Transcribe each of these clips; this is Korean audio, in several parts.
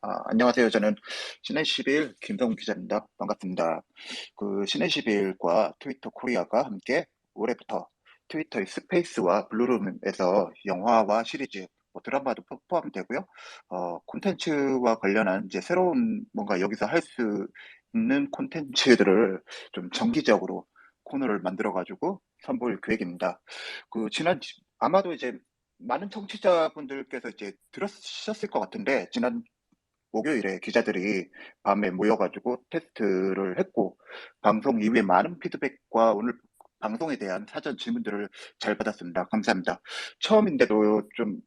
안녕하세요. 저는 신의 11 김성훈 기자입니다. 반갑습니다. 신의 11과 트위터 코리아가 함께 올해부터 트위터의 스페이스와 블루룸에서 영화와 시리즈, 드라마도 포함되고요. 콘텐츠와 관련한 이제 새로운 뭔가 여기서 할 수 있는 콘텐츠들을 좀 정기적으로 코너를 만들어 가지고 선보일 계획입니다. 아마도 이제 많은 청취자분들께서 이제 들으셨을 것 같은데, 지난 목요일에 기자들이 밤에 모여 가지고 테스트를 했고, 방송 이후에 많은 피드백과 오늘 방송에 대한 사전 질문들을 잘 받았습니다. 감사합니다. 처음인데도 좀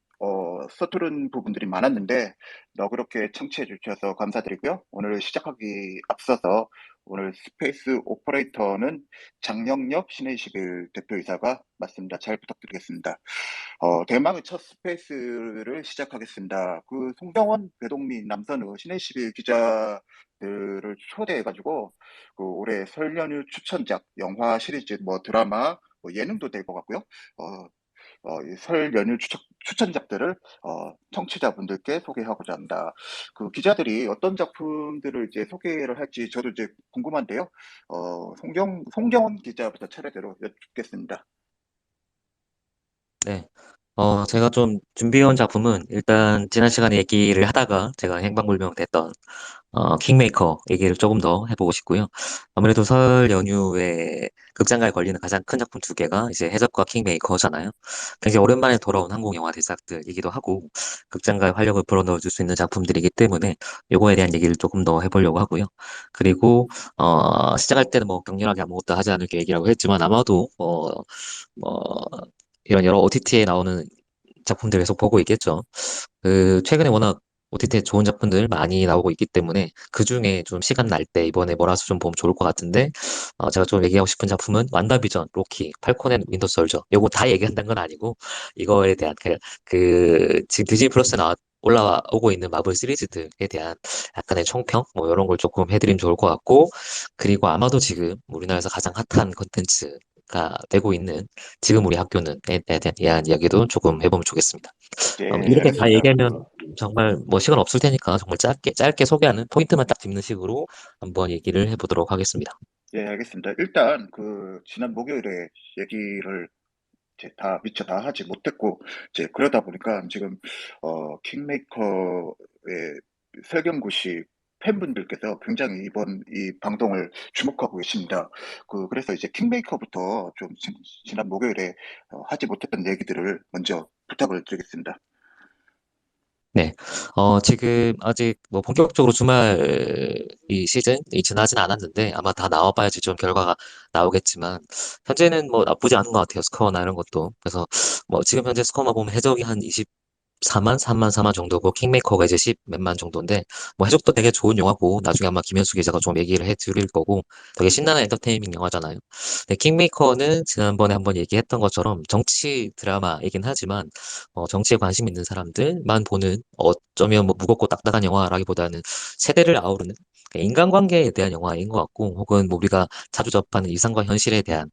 서투른 부분들이 많았는데 너그럽게 청취해 주셔서 감사드리고요. 오늘 시작하기 앞서서 오늘 스페이스 오퍼레이터는 장영엽 신의21 대표이사가 맡습니다. 잘 부탁드리겠습니다. 대망의 첫 스페이스를 시작하겠습니다. 송병원, 배동민, 남선우, 신의11 기자들을 초대해가지고 올해 설 연휴 추천작, 영화 시리즈, 드라마, 예능도 될 것 같고요. 이설 연휴 추천작들을 청취자분들께 소개하고자 합니다. 기자들이 어떤 작품들을 이제 소개를 할지 저도 이제 궁금한데요. 송경원 기자부터 차례대로 여쭙겠습니다. 네. 제가 좀 준비해온 작품은 일단 지난 시간에 얘기를 하다가 제가 행방불명 됐던 킹메이커 얘기를 조금 더 해보고 싶고요. 아무래도 설 연휴에 극장가에 걸리는 가장 큰 작품 두 개가 이제 해적과 킹메이커잖아요. 굉장히 오랜만에 돌아온 한국 영화 대작들이기도 하고 극장가에 활력을 불어넣어줄 수 있는 작품들이기 때문에 요거에 대한 얘기를 조금 더 해보려고 하고요. 그리고 시작할 때는 뭐 격렬하게 아무것도 하지 않을게 얘기라고 했지만 아마도 뭐 이런 여러 OTT에 나오는 작품들 계속 보고 있겠죠. 최근에 워낙 OTT에 좋은 작품들 많이 나오고 있기 때문에 그 중에 좀 시간 날 때 이번에 몰아서 좀 보면 좋을 것 같은데, 제가 좀 얘기하고 싶은 작품은 완다비전, 로키, 팔콘 앤 윈터 솔저. 요거 다 얘기한다는 건 아니고, 이거에 대한 지금 디즈니 플러스에 올라오고 있는 마블 시리즈들에 대한 약간의 총평? 뭐 이런 걸 조금 해드리면 좋을 것 같고, 그리고 아마도 지금 우리나라에서 가장 핫한 컨텐츠가 되고 있는 지금 우리 학교는에 대한 이야기도 조금 해보면 좋겠습니다. 예, 이렇게 다 알겠습니다. 얘기하면 정말 뭐 시간 없을 테니까 정말 짧게 소개하는 포인트만 딱 짚는 식으로 한번 얘기를 해보도록 하겠습니다. 예, 알겠습니다. 일단 지난 목요일에 얘기를 이제 다 미처 다 하지 못했고, 이제 그러다 보니까 지금 킹메이커의 설경구 씨 팬분들께서 굉장히 이번 이 방송을 주목하고 계십니다. 그래서 이제 킹메이커부터 좀 지난 목요일에 하지 못했던 얘기들을 먼저 부탁을 드리겠습니다. 네. 지금 아직 뭐 본격적으로 주말 이 시즌이 지나진 않았는데 아마 다 나와봐야지 좀 결과가 나오겠지만 현재는 뭐 나쁘지 않은 것 같아요. 스코어나 이런 것도. 그래서 뭐 지금 현재 스코어만 보면 해적이 한 4만, 3만, 4만 정도고 킹메이커가 이제 10 몇만 정도인데 뭐 해적도 되게 좋은 영화고 나중에 아마 김현수 기자가 좀 얘기를 해드릴 거고 되게 신나는 엔터테이닝 영화잖아요. 근데 킹메이커는 지난번에 한번 얘기했던 것처럼 정치 드라마이긴 하지만 정치에 관심 있는 사람들만 보는 어쩌면 뭐 무겁고 딱딱한 영화라기보다는 세대를 아우르는 인간관계에 대한 영화인 것 같고 혹은 뭐 우리가 자주 접하는 일상과 현실에 대한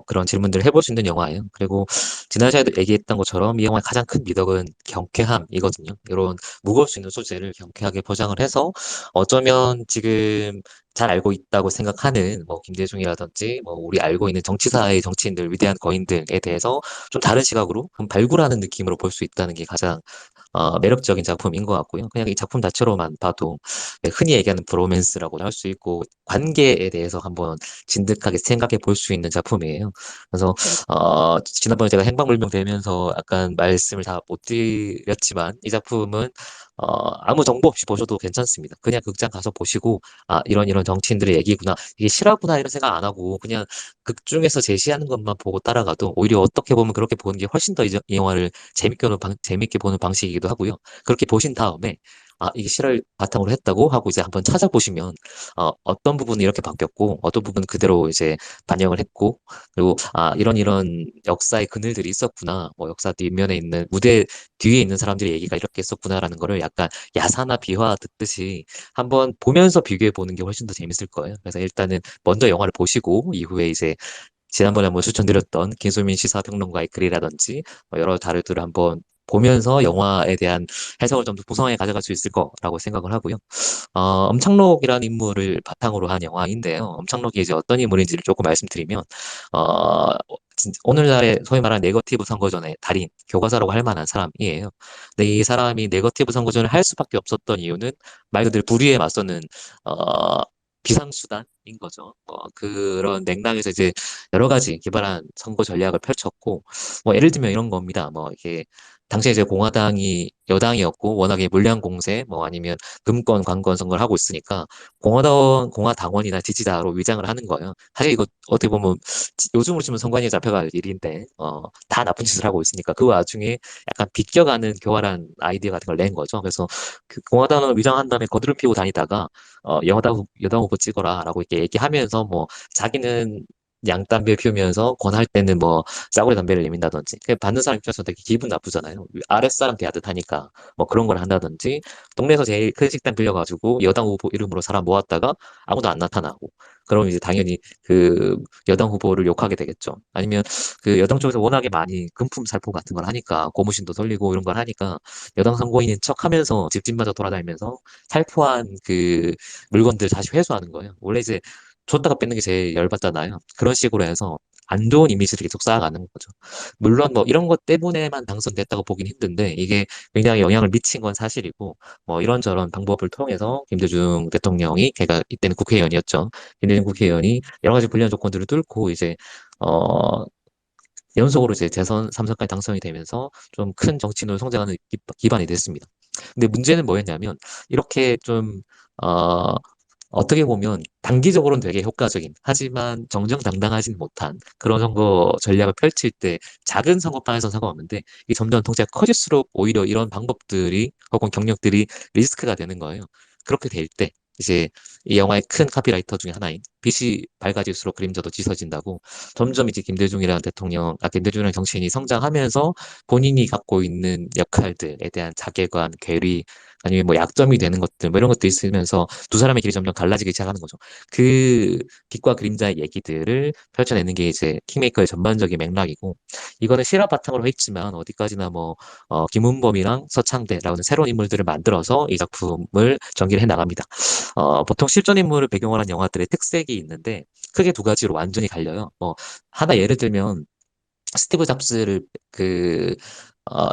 그런 질문들을 해볼 수 있는 영화예요. 그리고 지난 시간에도 얘기했던 것처럼 이 영화의 가장 큰 미덕은 경쾌함이거든요. 이런 무거울 수 있는 소재를 경쾌하게 포장을 해서 어쩌면 지금 잘 알고 있다고 생각하는 뭐 김대중이라든지 뭐 우리 알고 있는 정치사의 정치인들, 위대한 거인들에 대해서 좀 다른 시각으로 좀 발굴하는 느낌으로 볼 수 있다는 게 가장 매력적인 작품인 것 같고요. 그냥 이 작품 자체로만 봐도 흔히 얘기하는 브로맨스라고 할 수 있고 관계에 대해서 한번 진득하게 생각해 볼 수 있는 작품이에요. 그래서 지난번에 제가 행방불명 되면서 약간 말씀을 다 못 드렸지만 이 작품은 아무 정보 없이 보셔도 괜찮습니다. 그냥 극장 가서 보시고 이런 정치인들의 얘기구나 이게 실화구나 이런 생각 안 하고 그냥 극 중에서 제시하는 것만 보고 따라가도 오히려 어떻게 보면 그렇게 보는 게 훨씬 더 이 영화를 재밌게 보는 방식이기도 하고요. 그렇게 보신 다음에 이게 실화를 바탕으로 했다고 하고 이제 한번 찾아보시면 어떤 부분이 이렇게 바뀌었고 어떤 부분은 그대로 이제 반영을 했고 그리고 이런 역사의 그늘들이 있었구나. 뭐 역사 뒷면에 있는 무대 뒤에 있는 사람들의 얘기가 이렇게 있었구나라는 거를 약간 야사나 비화 듣듯이 한번 보면서 비교해 보는 게 훨씬 더 재밌을 거예요. 그래서 일단은 먼저 영화를 보시고 이후에 이제 지난번에 한번 추천드렸던 김소민 시사평론가의 글이라든지 뭐 여러 자료들을 한번 보면서 영화에 대한 해석을 좀 더 구성해 가져갈 수 있을 거라고 생각을 하고요. 엄창록이라는 인물을 바탕으로 한 영화인데요. 엄창록이 이제 어떤 인물인지를 조금 말씀드리면, 어, 오늘날의 소위 말하는 네거티브 선거전의 달인, 교과서라고 할 만한 사람이에요. 근데 이 사람이 네거티브 선거전을 할 수밖에 없었던 이유는 말 그대로 불의에 맞서는, 어, 비상수단인 거죠. 그런 맥락에서 이제 여러 가지 기발한 선거 전략을 펼쳤고, 뭐 예를 들면 이런 겁니다. 뭐 이게 당시에 이제 공화당이 여당이었고 워낙에 물량 공세 뭐 아니면 금권 관권 선거를 하고 있으니까 공화당원이나 지지자로 위장을 하는 거예요. 사실 이거 어떻게 보면 요즘으로 치면 선관위에 잡혀갈 일인데 다 나쁜 짓을 하고 있으니까 그 와중에 약간 비껴가는 교활한 아이디어 같은 걸 낸 거죠. 그래서 그 공화당을 위장한 다음에 거드름 피우고 다니다가 여당 후보 찍어라라고 이렇게 얘기하면서 뭐 자기는 양담배 피우면서 권할 때는 뭐 싸구려 담배를 내민다든지 받는 사람 입장에서 되게 기분 나쁘잖아요. 아랫사람 대하듯 하니까 뭐 그런 걸 한다든지 동네에서 제일 큰 식당 빌려가지고 여당 후보 이름으로 사람 모았다가 아무도 안 나타나고 그럼 이제 당연히 그 여당 후보를 욕하게 되겠죠. 아니면 그 여당 쪽에서 워낙에 많이 금품 살포 같은 걸 하니까 고무신도 돌리고 이런 걸 하니까 여당 선거인인 척하면서 집집마다 돌아다니면서 살포한 그 물건들 다시 회수하는 거예요. 원래 이제 줬다가 뺏는 게 제일 열받잖아요. 그런 식으로 해서 안 좋은 이미지를 계속 쌓아가는 거죠. 물론 뭐 이런 것 때문에만 당선됐다고 보긴 힘든데 이게 굉장히 영향을 미친 건 사실이고 뭐 이런저런 방법을 통해서 김대중 대통령이 걔가 이때는 국회의원이었죠. 김대중 국회의원이 여러 가지 불리한 조건들을 뚫고 이제 어 연속으로 이제 대선 3선까지 당선이 되면서 좀 큰 정치인으로 성장하는 기반이 됐습니다. 근데 문제는 뭐였냐면 이렇게 좀 어, 어떻게 보면 단기적으로는 되게 효과적인 하지만 정정당당하진 못한 그런 선거 전략을 펼칠 때 작은 선거판에서 상관없는데 이 점점 덩치가 커질수록 오히려 이런 방법들이 혹은 경력들이 리스크가 되는 거예요. 그렇게 될 때 이제 이 영화의 큰 카피라이터 중에 하나인 빛이 밝아질수록 그림자도 짙어진다고 점점 이제 김대중이라는 정치인이 성장하면서 본인이 갖고 있는 역할들에 대한 자괴감, 괴리, 아니면 뭐 약점이 되는 것들, 뭐 이런 것도 있으면서 두 사람의 길이 점점 갈라지기 시작하는 거죠. 그 빛과 그림자의 얘기들을 펼쳐내는 게 이제 킹메이커의 전반적인 맥락이고, 이거는 실화 바탕으로 했지만 어디까지나 뭐, 김은범이랑 서창대라는 새로운 인물들을 만들어서 이 작품을 전개를 해 나갑니다. 보통 실존 인물을 배경으로 한 영화들의 특색이 있는데, 크게 두 가지로 완전히 갈려요. 뭐, 하나 예를 들면, 스티브 잡스를 그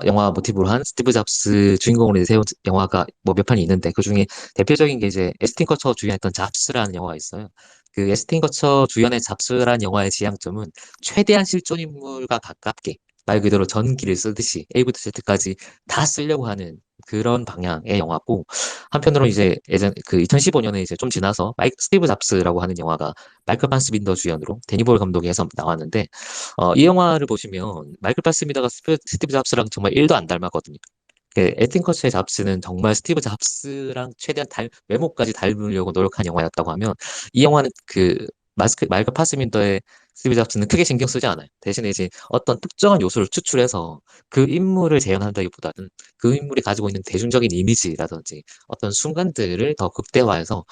영화 모티브로 한 스티브 잡스 주인공으로 세운 영화가 뭐 몇 편이 있는데 그 중에 대표적인 게 이제 에스틴 커처 주연했던 잡스라는 영화가 있어요. 그 에스틴 커처 주연의 잡스라는 영화의 지향점은 최대한 실존 인물과 가깝게 말 그대로 전기를 쓰듯이 A부터 Z까지 다 쓰려고 하는 그런 방향의 영화고 한편으로 이제 예전 그 2015년에 이제 좀 지나서 스티브 잡스라고 하는 영화가 마이클 판스빈더 주연으로 데니볼 감독이 해서 나왔는데 이 영화를 보시면 마이클 파스미더가 스티브 잡스랑 정말 1도 안 닮았거든요. 그 에틴커츠의 잡스는 정말 스티브 잡스랑 최대한 외모까지 닮으려고 노력한 영화였다고 하면 이 영화는 그 마이클 파스민더의 스티브 잡스는 크게 신경 쓰지 않아요. 대신에 이제 어떤 특정한 요소를 추출해서 그 인물을 재현한다기보다는 그 인물이 가지고 있는 대중적인 이미지라든지 어떤 순간들을 더 극대화해서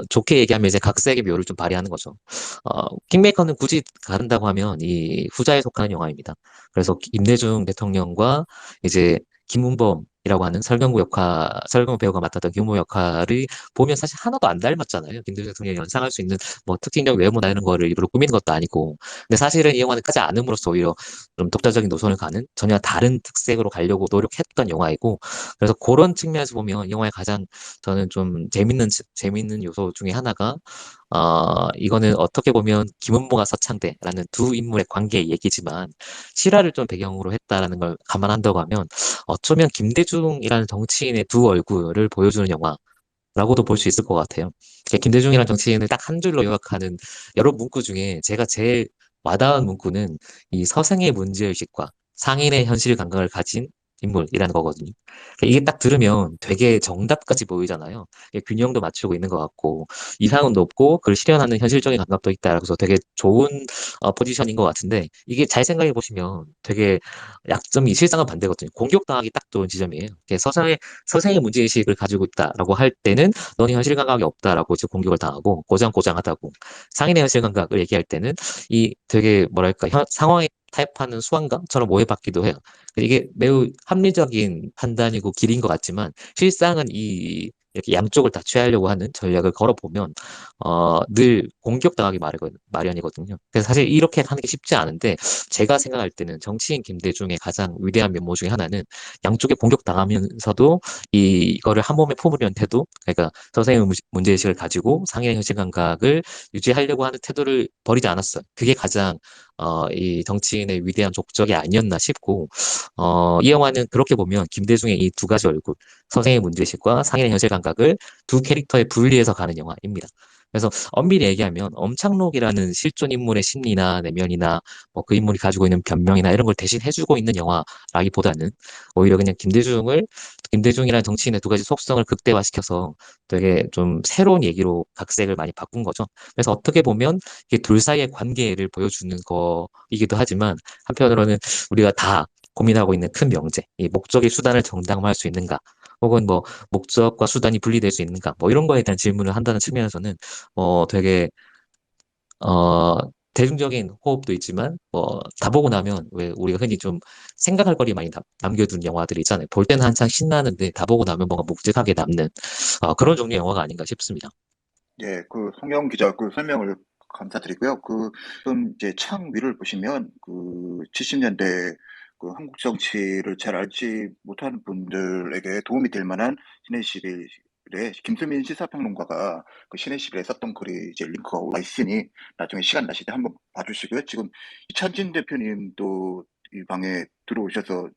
좋게 얘기하면 이제 각색의 묘를 좀 발휘하는 거죠. 킹메이커는 굳이 가른다고 하면 이 후자에 속하는 영화입니다. 그래서 임대중 대통령과 이제 김문범이라고 하는 설경구 배우가 맡았던 규모 역할이 보면 사실 하나도 안 닮았잖아요. 김대중 대통령이 연상할 수 있는 뭐 특징적 외모나 이런 거를 일부러 꾸미는 것도 아니고. 근데 사실은 이 영화는 까지 않음으로써 오히려 좀 독자적인 노선을 가는 전혀 다른 특색으로 가려고 노력했던 영화이고. 그래서 그런 측면에서 보면 이 영화의 가장 저는 좀 재밌는 요소 중에 하나가 이거는 어떻게 보면 김은모가 서창대라는 두 인물의 관계의 얘기지만 실화를 좀 배경으로 했다라는 걸 감안한다고 하면 어쩌면 김대중이라는 정치인의 두 얼굴을 보여주는 영화라고도 볼 수 있을 것 같아요. 김대중이라는 정치인을 딱 한 줄로 요약하는 여러 문구 중에 제가 제일 와닿은 문구는 이 서생의 문제의식과 상인의 현실 감각을 가진 인물이라는 거거든요. 이게 딱 들으면 되게 정답같이 보이잖아요. 균형도 맞추고 있는 것 같고 이상은 높고 그걸 실현하는 현실적인 감각도 있다. 그래서 되게 좋은 포지션인 것 같은데 이게 잘 생각해 보시면 되게 약점이 실상은 반대거든요. 공격당하기 딱 좋은 지점이에요. 서생의 문제의식을 가지고 있다라고 할 때는 너는 현실 감각이 없다라고 이제 공격을 당하고 고장고장하다고 상인의 현실 감각을 얘기할 때는 이 되게 뭐랄까 상황에 타협하는 수완감처럼 오해받기도 해요. 이게 매우 합리적인 판단이고 길인 것 같지만 실상은 이 이렇게 양쪽을 다 취하려고 하는 전략을 걸어보면 늘 공격당하기 마련이거든요. 그래서 사실 이렇게 하는 게 쉽지 않은데 제가 생각할 때는 정치인 김대중의 가장 위대한 면모 중에 하나는 양쪽에 공격당하면서도 이거를 한 몸에 품으려는 태도, 그러니까 선생의 문제의식을 가지고 상인의 현실 감각을 유지하려고 하는 태도를 버리지 않았어요. 그게 가장 이 정치인의 위대한 족적이 아니었나 싶고, 이 영화는 그렇게 보면 김대중의 이 두 가지 얼굴, 선생의 문제의식과 상인의 현실 감각을 두 캐릭터에 분리해서 가는 영화입니다. 그래서 엄밀히 얘기하면 엄창록이라는 실존 인물의 심리나 내면이나 뭐 그 인물이 가지고 있는 변명이나 이런 걸 대신 해주고 있는 영화라기보다는 오히려 그냥 김대중이라는 정치인의 두 가지 속성을 극대화시켜서 되게 좀 새로운 얘기로 각색을 많이 바꾼 거죠. 그래서 어떻게 보면 이게 둘 사이의 관계를 보여주는 거이기도 하지만 한편으로는 우리가 다 고민하고 있는 큰 명제, 이 목적이 수단을 정당화할 수 있는가, 혹은 뭐 목적과 수단이 분리될 수 있는가, 뭐 이런 거에 대한 질문을 한다는 측면에서는 되게 어, 대중적인 호흡도 있지만, 다 보고 나면, 왜 우리가 흔히 좀 생각할 거리 많이 남겨둔 영화들 있잖아요. 볼 때는 한창 신나는데, 다 보고 나면 뭔가 묵직하게 남는, 그런 종류의 영화가 아닌가 싶습니다. 예, 그 송영 기자 그 설명을 감사드리고요. 좀 이제 창 위를 보시면 70년대 그 한국 정치를 잘 알지 못하는 분들에게 도움이 될 만한 신의 시빌의 김수민 시사평론가가 그 신의 시빌에 썼던 글이 이제 링크가 올라 있으니 나중에 시간 나실 때 한번 봐주시고요. 지금 이찬진 대표님도 이 방에 들어오셔서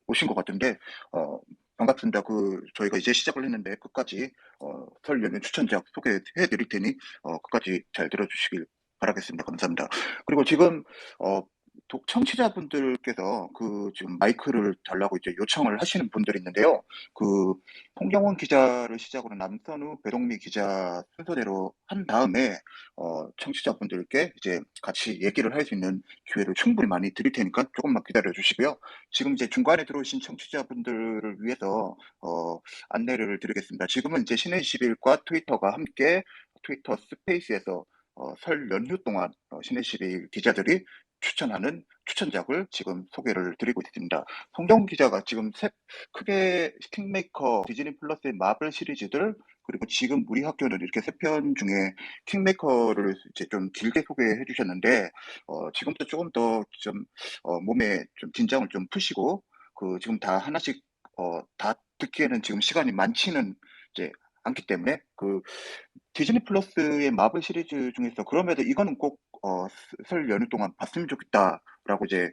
오신 것 같은데, 어, 반갑습니다. 저희가 이제 시작을 했는데 끝까지 설 연휴 추천작 소개해 드릴 테니 끝까지 잘 들어주시길 바라겠습니다. 감사합니다. 그리고 지금 어, 청취자분들께서 지금 마이크를 달라고 이제 요청을 하시는 분들이 있는데요. 그 홍경원 기자를 시작으로 남선우, 배동미 기자 순서대로 한 다음에 청취자분들께 이제 같이 얘기를 할 수 있는 기회를 충분히 많이 드릴 테니까 조금만 기다려 주시고요. 지금 이제 중간에 들어오신 청취자분들을 위해서 안내를 드리겠습니다. 지금은 이제 신의 21과 트위터가 함께 트위터 스페이스에서 설 연휴 동안 신의 21 기자들이 추천하는 추천작을 지금 소개를 드리고 있습니다. 성경 기자가 지금 크게 킹메이커, 디즈니 플러스의 마블 시리즈들, 그리고 지금 우리 학교는 이렇게 세 편 중에 킹메이커를 이제 좀 길게 소개해 주셨는데, 지금부터 조금 더 좀, 몸에 좀 긴장을 좀 푸시고, 지금 다 하나씩, 다 듣기에는 지금 시간이 많지는 이제 않기 때문에, 디즈니 플러스의 마블 시리즈 중에서 그럼에도 이거는 꼭, 설 연휴 동안 봤으면 좋겠다라고 이제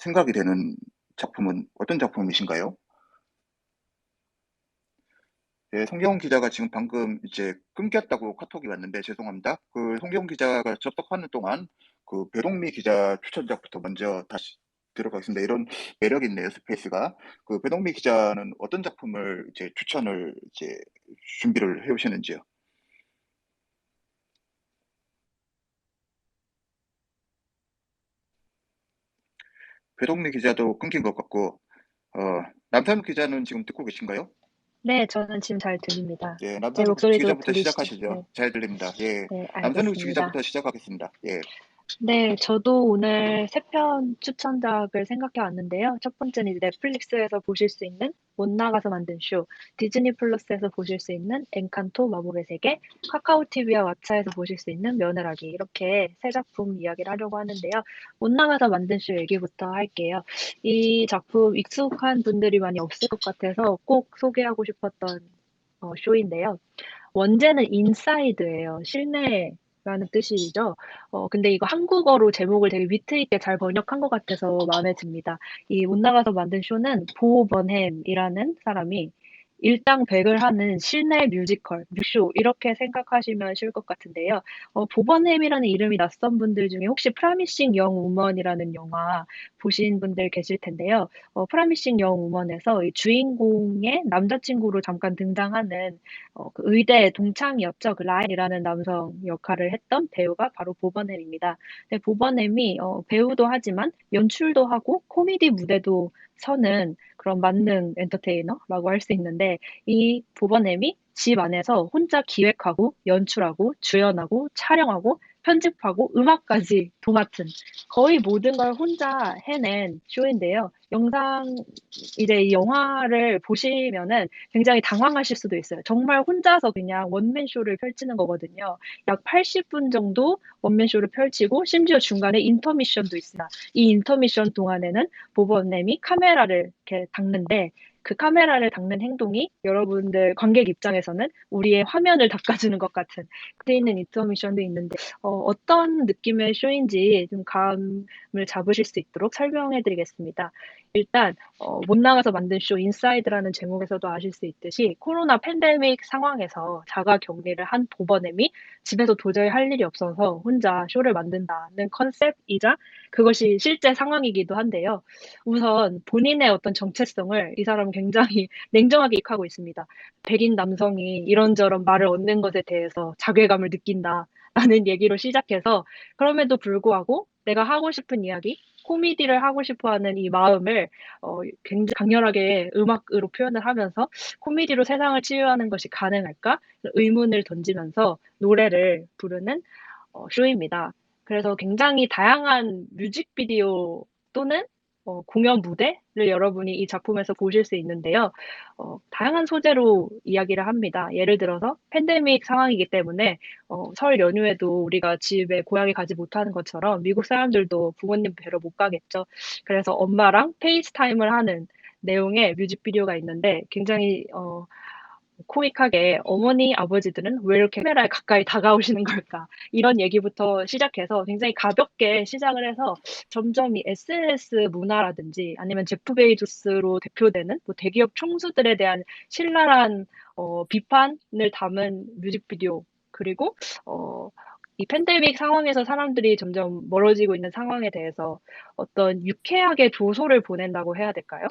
생각이 되는 작품은 어떤 작품이신가요? 네, 송경훈 기자가 지금 방금 이제 끊겼다고 카톡이 왔는데 죄송합니다. 송경훈 기자가 접속하는 동안 배동미 기자 추천작부터 먼저 다시 들어가겠습니다. 이런 매력 있네요, 스페이스가. 배동미 기자는 어떤 작품을 이제 추천을 이제 준비를 해 오셨는지요? 배동미 기자도 끊긴 것 같고, 어, 남산욱 기자는 지금 듣고 계신가요? 네, 저는 지금 잘 들립니다. 예, 제 남산욱 목소리도 기자부터 들리시죠? 시작하시죠. 네, 잘 들립니다. 예, 네, 남산욱 알겠습니다. 기자부터 시작하겠습니다. 예. 네, 저도 오늘 세 편 추천작을 생각해 왔는데요. 첫 번째는 이제 넷플릭스에서 보실 수 있는 못 나가서 만든 쇼, 디즈니 플러스에서 보실 수 있는 엔칸토 마법의 세계, 카카오 TV와 왓챠에서 보실 수 있는 며느라기 이렇게 세 작품 이야기를 하려고 하는데요. 못 나가서 만든 쇼 얘기부터 할게요. 이 작품 익숙한 분들이 많이 없을 것 같아서 꼭 소개하고 싶었던 쇼인데요. 원제는 인사이드예요. 실내라는 뜻이죠. 근데 이거 한국어로 제목을 되게 위트 있게 잘 번역한 것 같아서 마음에 듭니다. 이 못 나가서 만든 쇼는 보 번햄이라는 사람이 일당백을 하는 실내 뮤지컬, 뮤쇼 이렇게 생각하시면 쉬울 것 같은데요. 보번햄이라는 이름이 낯선 분들 중에 혹시 프라미싱 영 우먼이라는 영화 보신 분들 계실 텐데요. 프라미싱 영 우먼에서 이 주인공의 남자친구로 잠깐 등장하는 그 의대 동창이었죠. 그 라인이라는 남성 역할을 했던 배우가 바로 보버넴입니다. 근데 보버넴이 배우도 하지만 연출도 하고 코미디 무대도 서는 그런 만능 엔터테이너라고 할 수 있는데 이 보버넴이 집 안에서 혼자 기획하고 연출하고 주연하고 촬영하고 편집하고 음악까지 도맡은 거의 모든 걸 혼자 해낸 쇼인데요. 이제 이 영화를 보시면은 굉장히 당황하실 수도 있어요. 정말 혼자서 그냥 원맨 쇼를 펼치는 거거든요. 약 80분 정도 원맨 쇼를 펼치고 심지어 중간에 인터미션도 있습니다. 이 인터미션 동안에는 보버님이 카메라를 이렇게 닦는데 그 카메라를 닦는 행동이 여러분들 관객 입장에서는 우리의 화면을 닦아주는 것 같은 그때 있는 인터미션도 있는데 어떤 느낌의 쇼인지 좀 감을 잡으실 수 있도록 설명해 드리겠습니다. 일단 못 나가서 만든 쇼 인사이드라는 제목에서도 아실 수 있듯이 코로나 팬데믹 상황에서 자가 격리를 한 보버nem이 집에서 도저히 할 일이 없어서 혼자 쇼를 만든다는 컨셉이자 그것이 실제 상황이기도 한데요. 우선 본인의 어떤 정체성을 이 사람은 굉장히 냉정하게 익하고 있습니다. 백인 남성이 이런저런 말을 얻는 것에 대해서 자괴감을 느낀다라는 얘기로 시작해서 그럼에도 불구하고 내가 하고 싶은 이야기, 코미디를 하고 싶어 하는 이 마음을 굉장히 강렬하게 음악으로 표현을 하면서 코미디로 세상을 치유하는 것이 가능할까? 의문을 던지면서 노래를 부르는 쇼입니다. 그래서 굉장히 다양한 뮤직비디오 또는 공연 무대를 여러분이 이 작품에서 보실 수 있는데요. 다양한 소재로 이야기를 합니다. 예를 들어서 팬데믹 상황이기 때문에 설 연휴에도 우리가 집에 고향에 가지 못하는 것처럼 미국 사람들도 부모님 뵈러 못 가겠죠. 그래서 엄마랑 페이스타임을 하는 내용의 뮤직비디오가 있는데 굉장히 코믹하게 어머니, 아버지들은 왜 이렇게 카메라에 가까이 다가오시는 걸까? 이런 얘기부터 시작해서 굉장히 가볍게 시작을 해서 점점 이 SNS 문화라든지 아니면 제프 베이조스로 대표되는 뭐 대기업 총수들에 대한 신랄한 비판을 담은 뮤직비디오 그리고 이 팬데믹 상황에서 사람들이 점점 멀어지고 있는 상황에 대해서 어떤 유쾌하게 조소를 보낸다고 해야 될까요?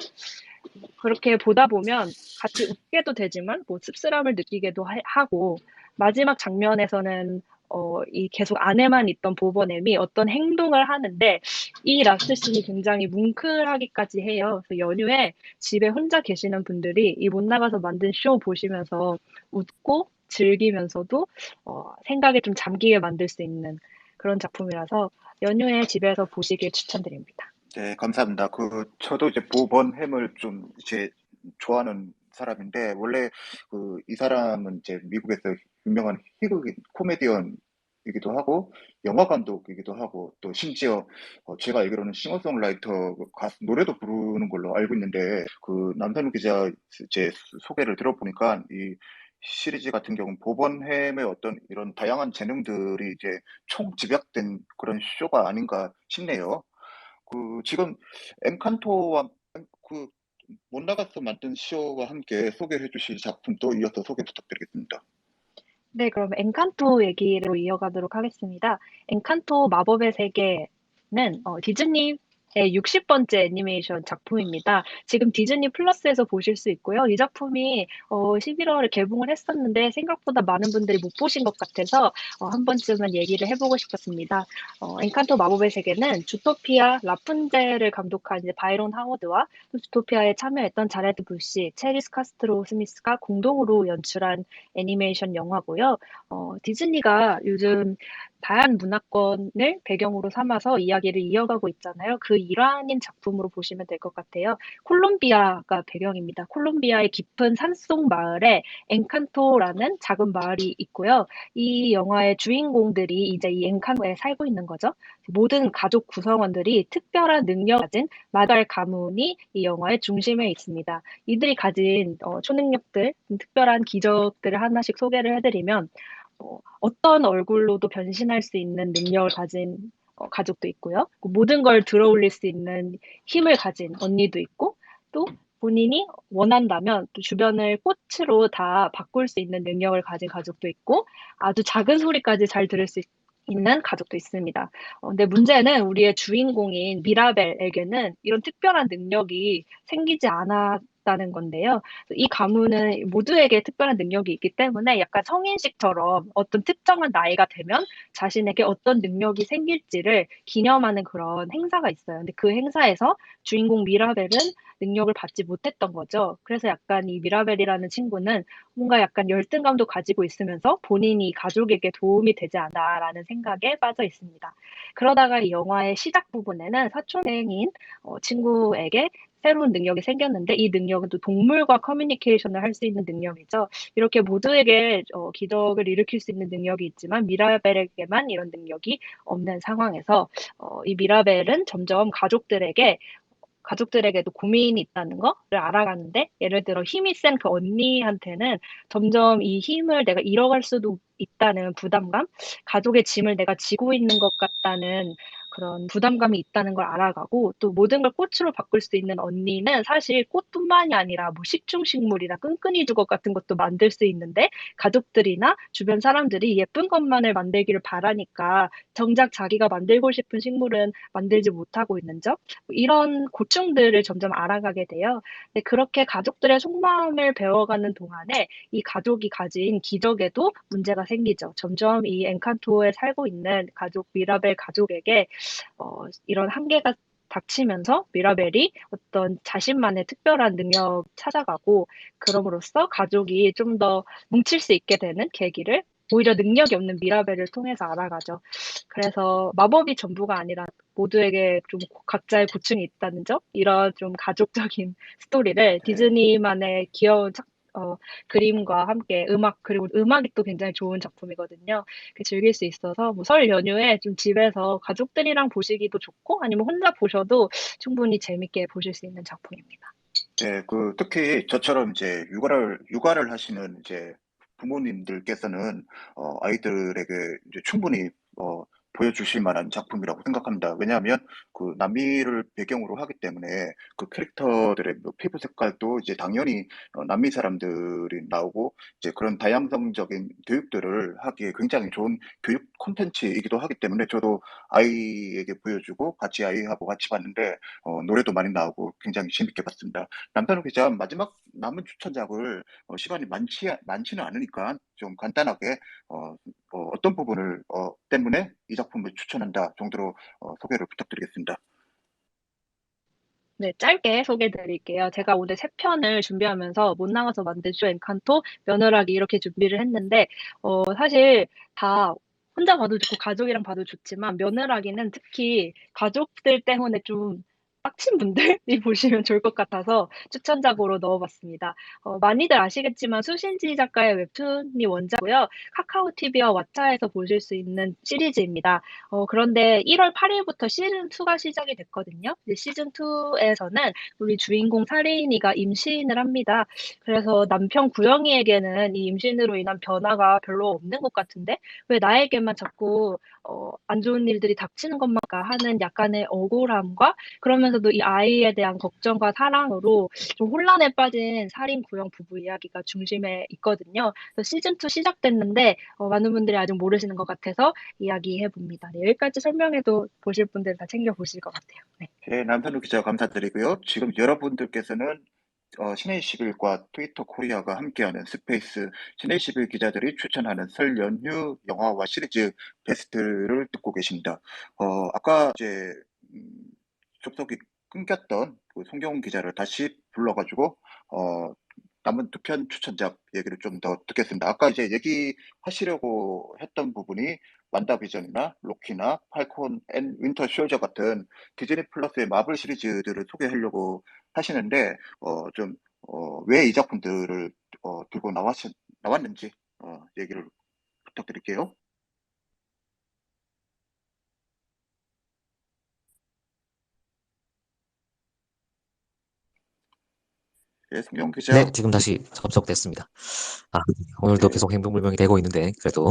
그렇게 보다 보면 같이 웃게도 되지만 뭐 씁쓸함을 느끼게도 하고 마지막 장면에서는 이 계속 안에만 있던 보버nem이 어떤 행동을 하는데 이 라스트 씬이 굉장히 뭉클하기까지 해요. 그래서 연휴에 집에 혼자 계시는 분들이 이 못 나가서 만든 쇼 보시면서 웃고 즐기면서도 생각에 좀 잠기게 만들 수 있는 그런 작품이라서 연휴에 집에서 보시길 추천드립니다. 네, 감사합니다. 저도 이제 보번햄을 좀 이제 좋아하는 사람인데, 원래 이 사람은 이제 미국에서 유명한 희극인, 코미디언이기도 하고, 영화 감독이기도 하고, 또 심지어 제가 알기로는 싱어송라이터, 노래도 부르는 걸로 알고 있는데, 남편우 기자 이제 소개를 들어보니까 이 시리즈 같은 경우는 보번햄의 어떤 이런 다양한 재능들이 이제 총집약된 그런 쇼가 아닌가 싶네요. 지금 엔칸토와 그 못 나가서 만든 쇼와 함께 소개해 주실 작품도 이어서 소개 부탁드리겠습니다. 네, 그럼 엔칸토 얘기로 이어가도록 하겠습니다. 엔칸토 마법의 세계는 디즈니의 60번째 애니메이션 작품입니다. 지금 디즈니 플러스에서 보실 수 있고요. 이 작품이 11월에 개봉을 했었는데 생각보다 많은 분들이 못 보신 것 같아서 한 번쯤은 얘기를 해보고 싶었습니다. 엔칸토 마법의 세계는 주토피아 라푼젤을 감독한 이제 바이론 하워드와 또 주토피아에 참여했던 자레드 부시, 체리스 카스트로 스미스가 공동으로 연출한 애니메이션 영화고요. 디즈니가 요즘 다양한 문화권을 배경으로 삼아서 이야기를 이어가고 있잖아요. 그 일환인 작품으로 보시면 될 것 같아요. 콜롬비아가 배경입니다. 콜롬비아의 깊은 산속 마을에 엔칸토라는 작은 마을이 있고요. 이 영화의 주인공들이 이제 이 엔칸토에 살고 있는 거죠. 모든 가족 구성원들이 특별한 능력을 가진 마달 가문이 이 영화의 중심에 있습니다. 이들이 가진 초능력들, 특별한 기적들을 하나씩 소개를 해드리면 어떤 얼굴로도 변신할 수 있는 능력을 가진 가족도 있고요. 모든 걸 들어올릴 수 있는 힘을 가진 언니도 있고, 또 본인이 원한다면 또 주변을 꽃으로 다 바꿀 수 있는 능력을 가진 가족도 있고, 아주 작은 소리까지 잘 들을 수 있는 가족도 있습니다. 근데 문제는 우리의 주인공인 미라벨에게는 이런 특별한 능력이 생기지 않았던 있다는 건데요. 이 가문은 모두에게 특별한 능력이 있기 때문에 약간 성인식처럼 어떤 특정한 나이가 되면 자신에게 어떤 능력이 생길지를 기념하는 그런 행사가 있어요. 근데 그 행사에서 주인공 미라벨은 능력을 받지 못했던 거죠. 그래서 약간 이 미라벨이라는 친구는 뭔가 약간 열등감도 가지고 있으면서 본인이 가족에게 도움이 되지 않아라는 생각에 빠져 있습니다. 그러다가 이 영화의 시작 부분에는 사촌생인 친구에게 새로운 능력이 생겼는데 이 능력은 또 동물과 커뮤니케이션을 할 수 있는 능력이죠. 이렇게 모두에게 기적을 일으킬 수 있는 능력이 있지만 미라벨에게만 이런 능력이 없는 상황에서 이 미라벨은 점점 가족들에게도 고민이 있다는 거를 알아가는데 예를 들어 힘이 센 그 언니한테는 점점 이 힘을 내가 잃어갈 수도 있다는 부담감, 가족의 짐을 내가 지고 있는 것 같다는 그런 부담감이 있다는 걸 알아가고 또 모든 걸 꽃으로 바꿀 수 있는 언니는 사실 꽃뿐만이 아니라 뭐 식충식물이나 끈끈이 주걱 같은 것도 만들 수 있는데 가족들이나 주변 사람들이 예쁜 것만을 만들기를 바라니까 정작 자기가 만들고 싶은 식물은 만들지 못하고 있는 점 이런 고충들을 점점 알아가게 돼요. 근데 그렇게 가족들의 속마음을 배워가는 동안에 이 가족이 가진 기적에도 문제가 생기죠. 점점 이 엔칸토에 살고 있는 가족, 미라벨 가족에게 이런 한계가 닥치면서 미라벨이 어떤 자신만의 특별한 능력 찾아가고 그럼으로써 가족이 좀 더 뭉칠 수 있게 되는 계기를 오히려 능력이 없는 미라벨을 통해서 알아가죠. 그래서 마법이 전부가 아니라 모두에게 좀 각자의 고충이 있다는 점, 이런 좀 가족적인 스토리를 네. 디즈니만의 귀여운 그림과 함께 그리고 음악이 또 굉장히 좋은 작품이거든요. 즐길 수 있어서 뭐 설 연휴에 좀 집에서 가족들이랑 보시기도 좋고 아니면 혼자 보셔도 충분히 재밌게 보실 수 있는 작품입니다. 네, 특히 저처럼 이제 육아를 하시는 이제 부모님들께서는 아이들에게 이제 충분히 보여주실 만한 작품이라고 생각합니다. 왜냐하면 그 남미를 배경으로 하기 때문에 그 캐릭터들의 뭐 피부 색깔도 이제 당연히 남미 사람들이 나오고 이제 그런 다양성적인 교육들을 하기에 굉장히 좋은 교육 콘텐츠이기도 하기 때문에 저도 아이에게 보여주고 같이 아이하고 같이 봤는데 노래도 많이 나오고 굉장히 재밌게 봤습니다. 남편은 기자 마지막 남은 추천작을 시간이 많지는 않으니까 좀 간단하게 어떤 부분을 때문에 이 작품을 추천한다 정도로 소개를 부탁드리겠습니다. 네, 짧게 소개해 드릴게요. 제가 오늘 세 편을 준비하면서 못 나가서 만든 쇼 엔칸토, 며느라기 이렇게 준비를 했는데, 사실 다 혼자 봐도 좋고 가족이랑 봐도 좋지만 며느라기는 특히 가족들 때문에 좀 빡친 분들이 보시면 좋을 것 같아서 추천작으로 넣어봤습니다. 많이들 아시겠지만 수신지 작가의 웹툰이 원작이고요. 카카오 TV와 왓챠에서 보실 수 있는 시리즈입니다. 그런데 1월 8일부터 시즌2가 시작이 됐거든요. 이제 시즌2에서는 우리 주인공 살인이가 임신을 합니다. 그래서 남편 구영이에게는 이 임신으로 인한 변화가 별로 없는 것 같은데, 왜 나에게만 자꾸 안 좋은 일들이 닥치는 것만가 하는 약간의 억울함과 그러면서도 이 아이에 대한 걱정과 사랑으로 좀 혼란에 빠진 살인 구형 부부 이야기가 중심에 있거든요. 그래서 시즌2 시작됐는데, 많은 분들이 아직 모르시는 것 같아서 이야기해 봅니다. 네, 여기까지 설명해도 보실 분들 다 챙겨 보실 것 같아요. 네. 네, 남편우 기자 감사드리고요. 지금 여러분들께서는 신의 10일과 트위터 코리아가 함께하는 스페이스 신의 10일 기자들이 추천하는 설 연휴 영화와 시리즈 베스트를 듣고 계십니다. 아까 이제 접속이 끊겼던 그 송경훈 기자를 다시 불러가지고 남은 두 편 추천작 얘기를 좀 더 듣겠습니다. 아까 이제 얘기하시려고 했던 부분이 완다비전이나 로키나 팔콘 앤 윈터 솔저 같은 디즈니 플러스의 마블 시리즈들을 소개하려고 하시는데 좀 왜 이 작품들을 들고 나왔는지 얘기를 부탁드릴게요. 예, 송경 네, 기자. 지금 다시 접속됐습니다. 아, 오늘도 네, 계속 행동불명이 되고 있는데, 그래도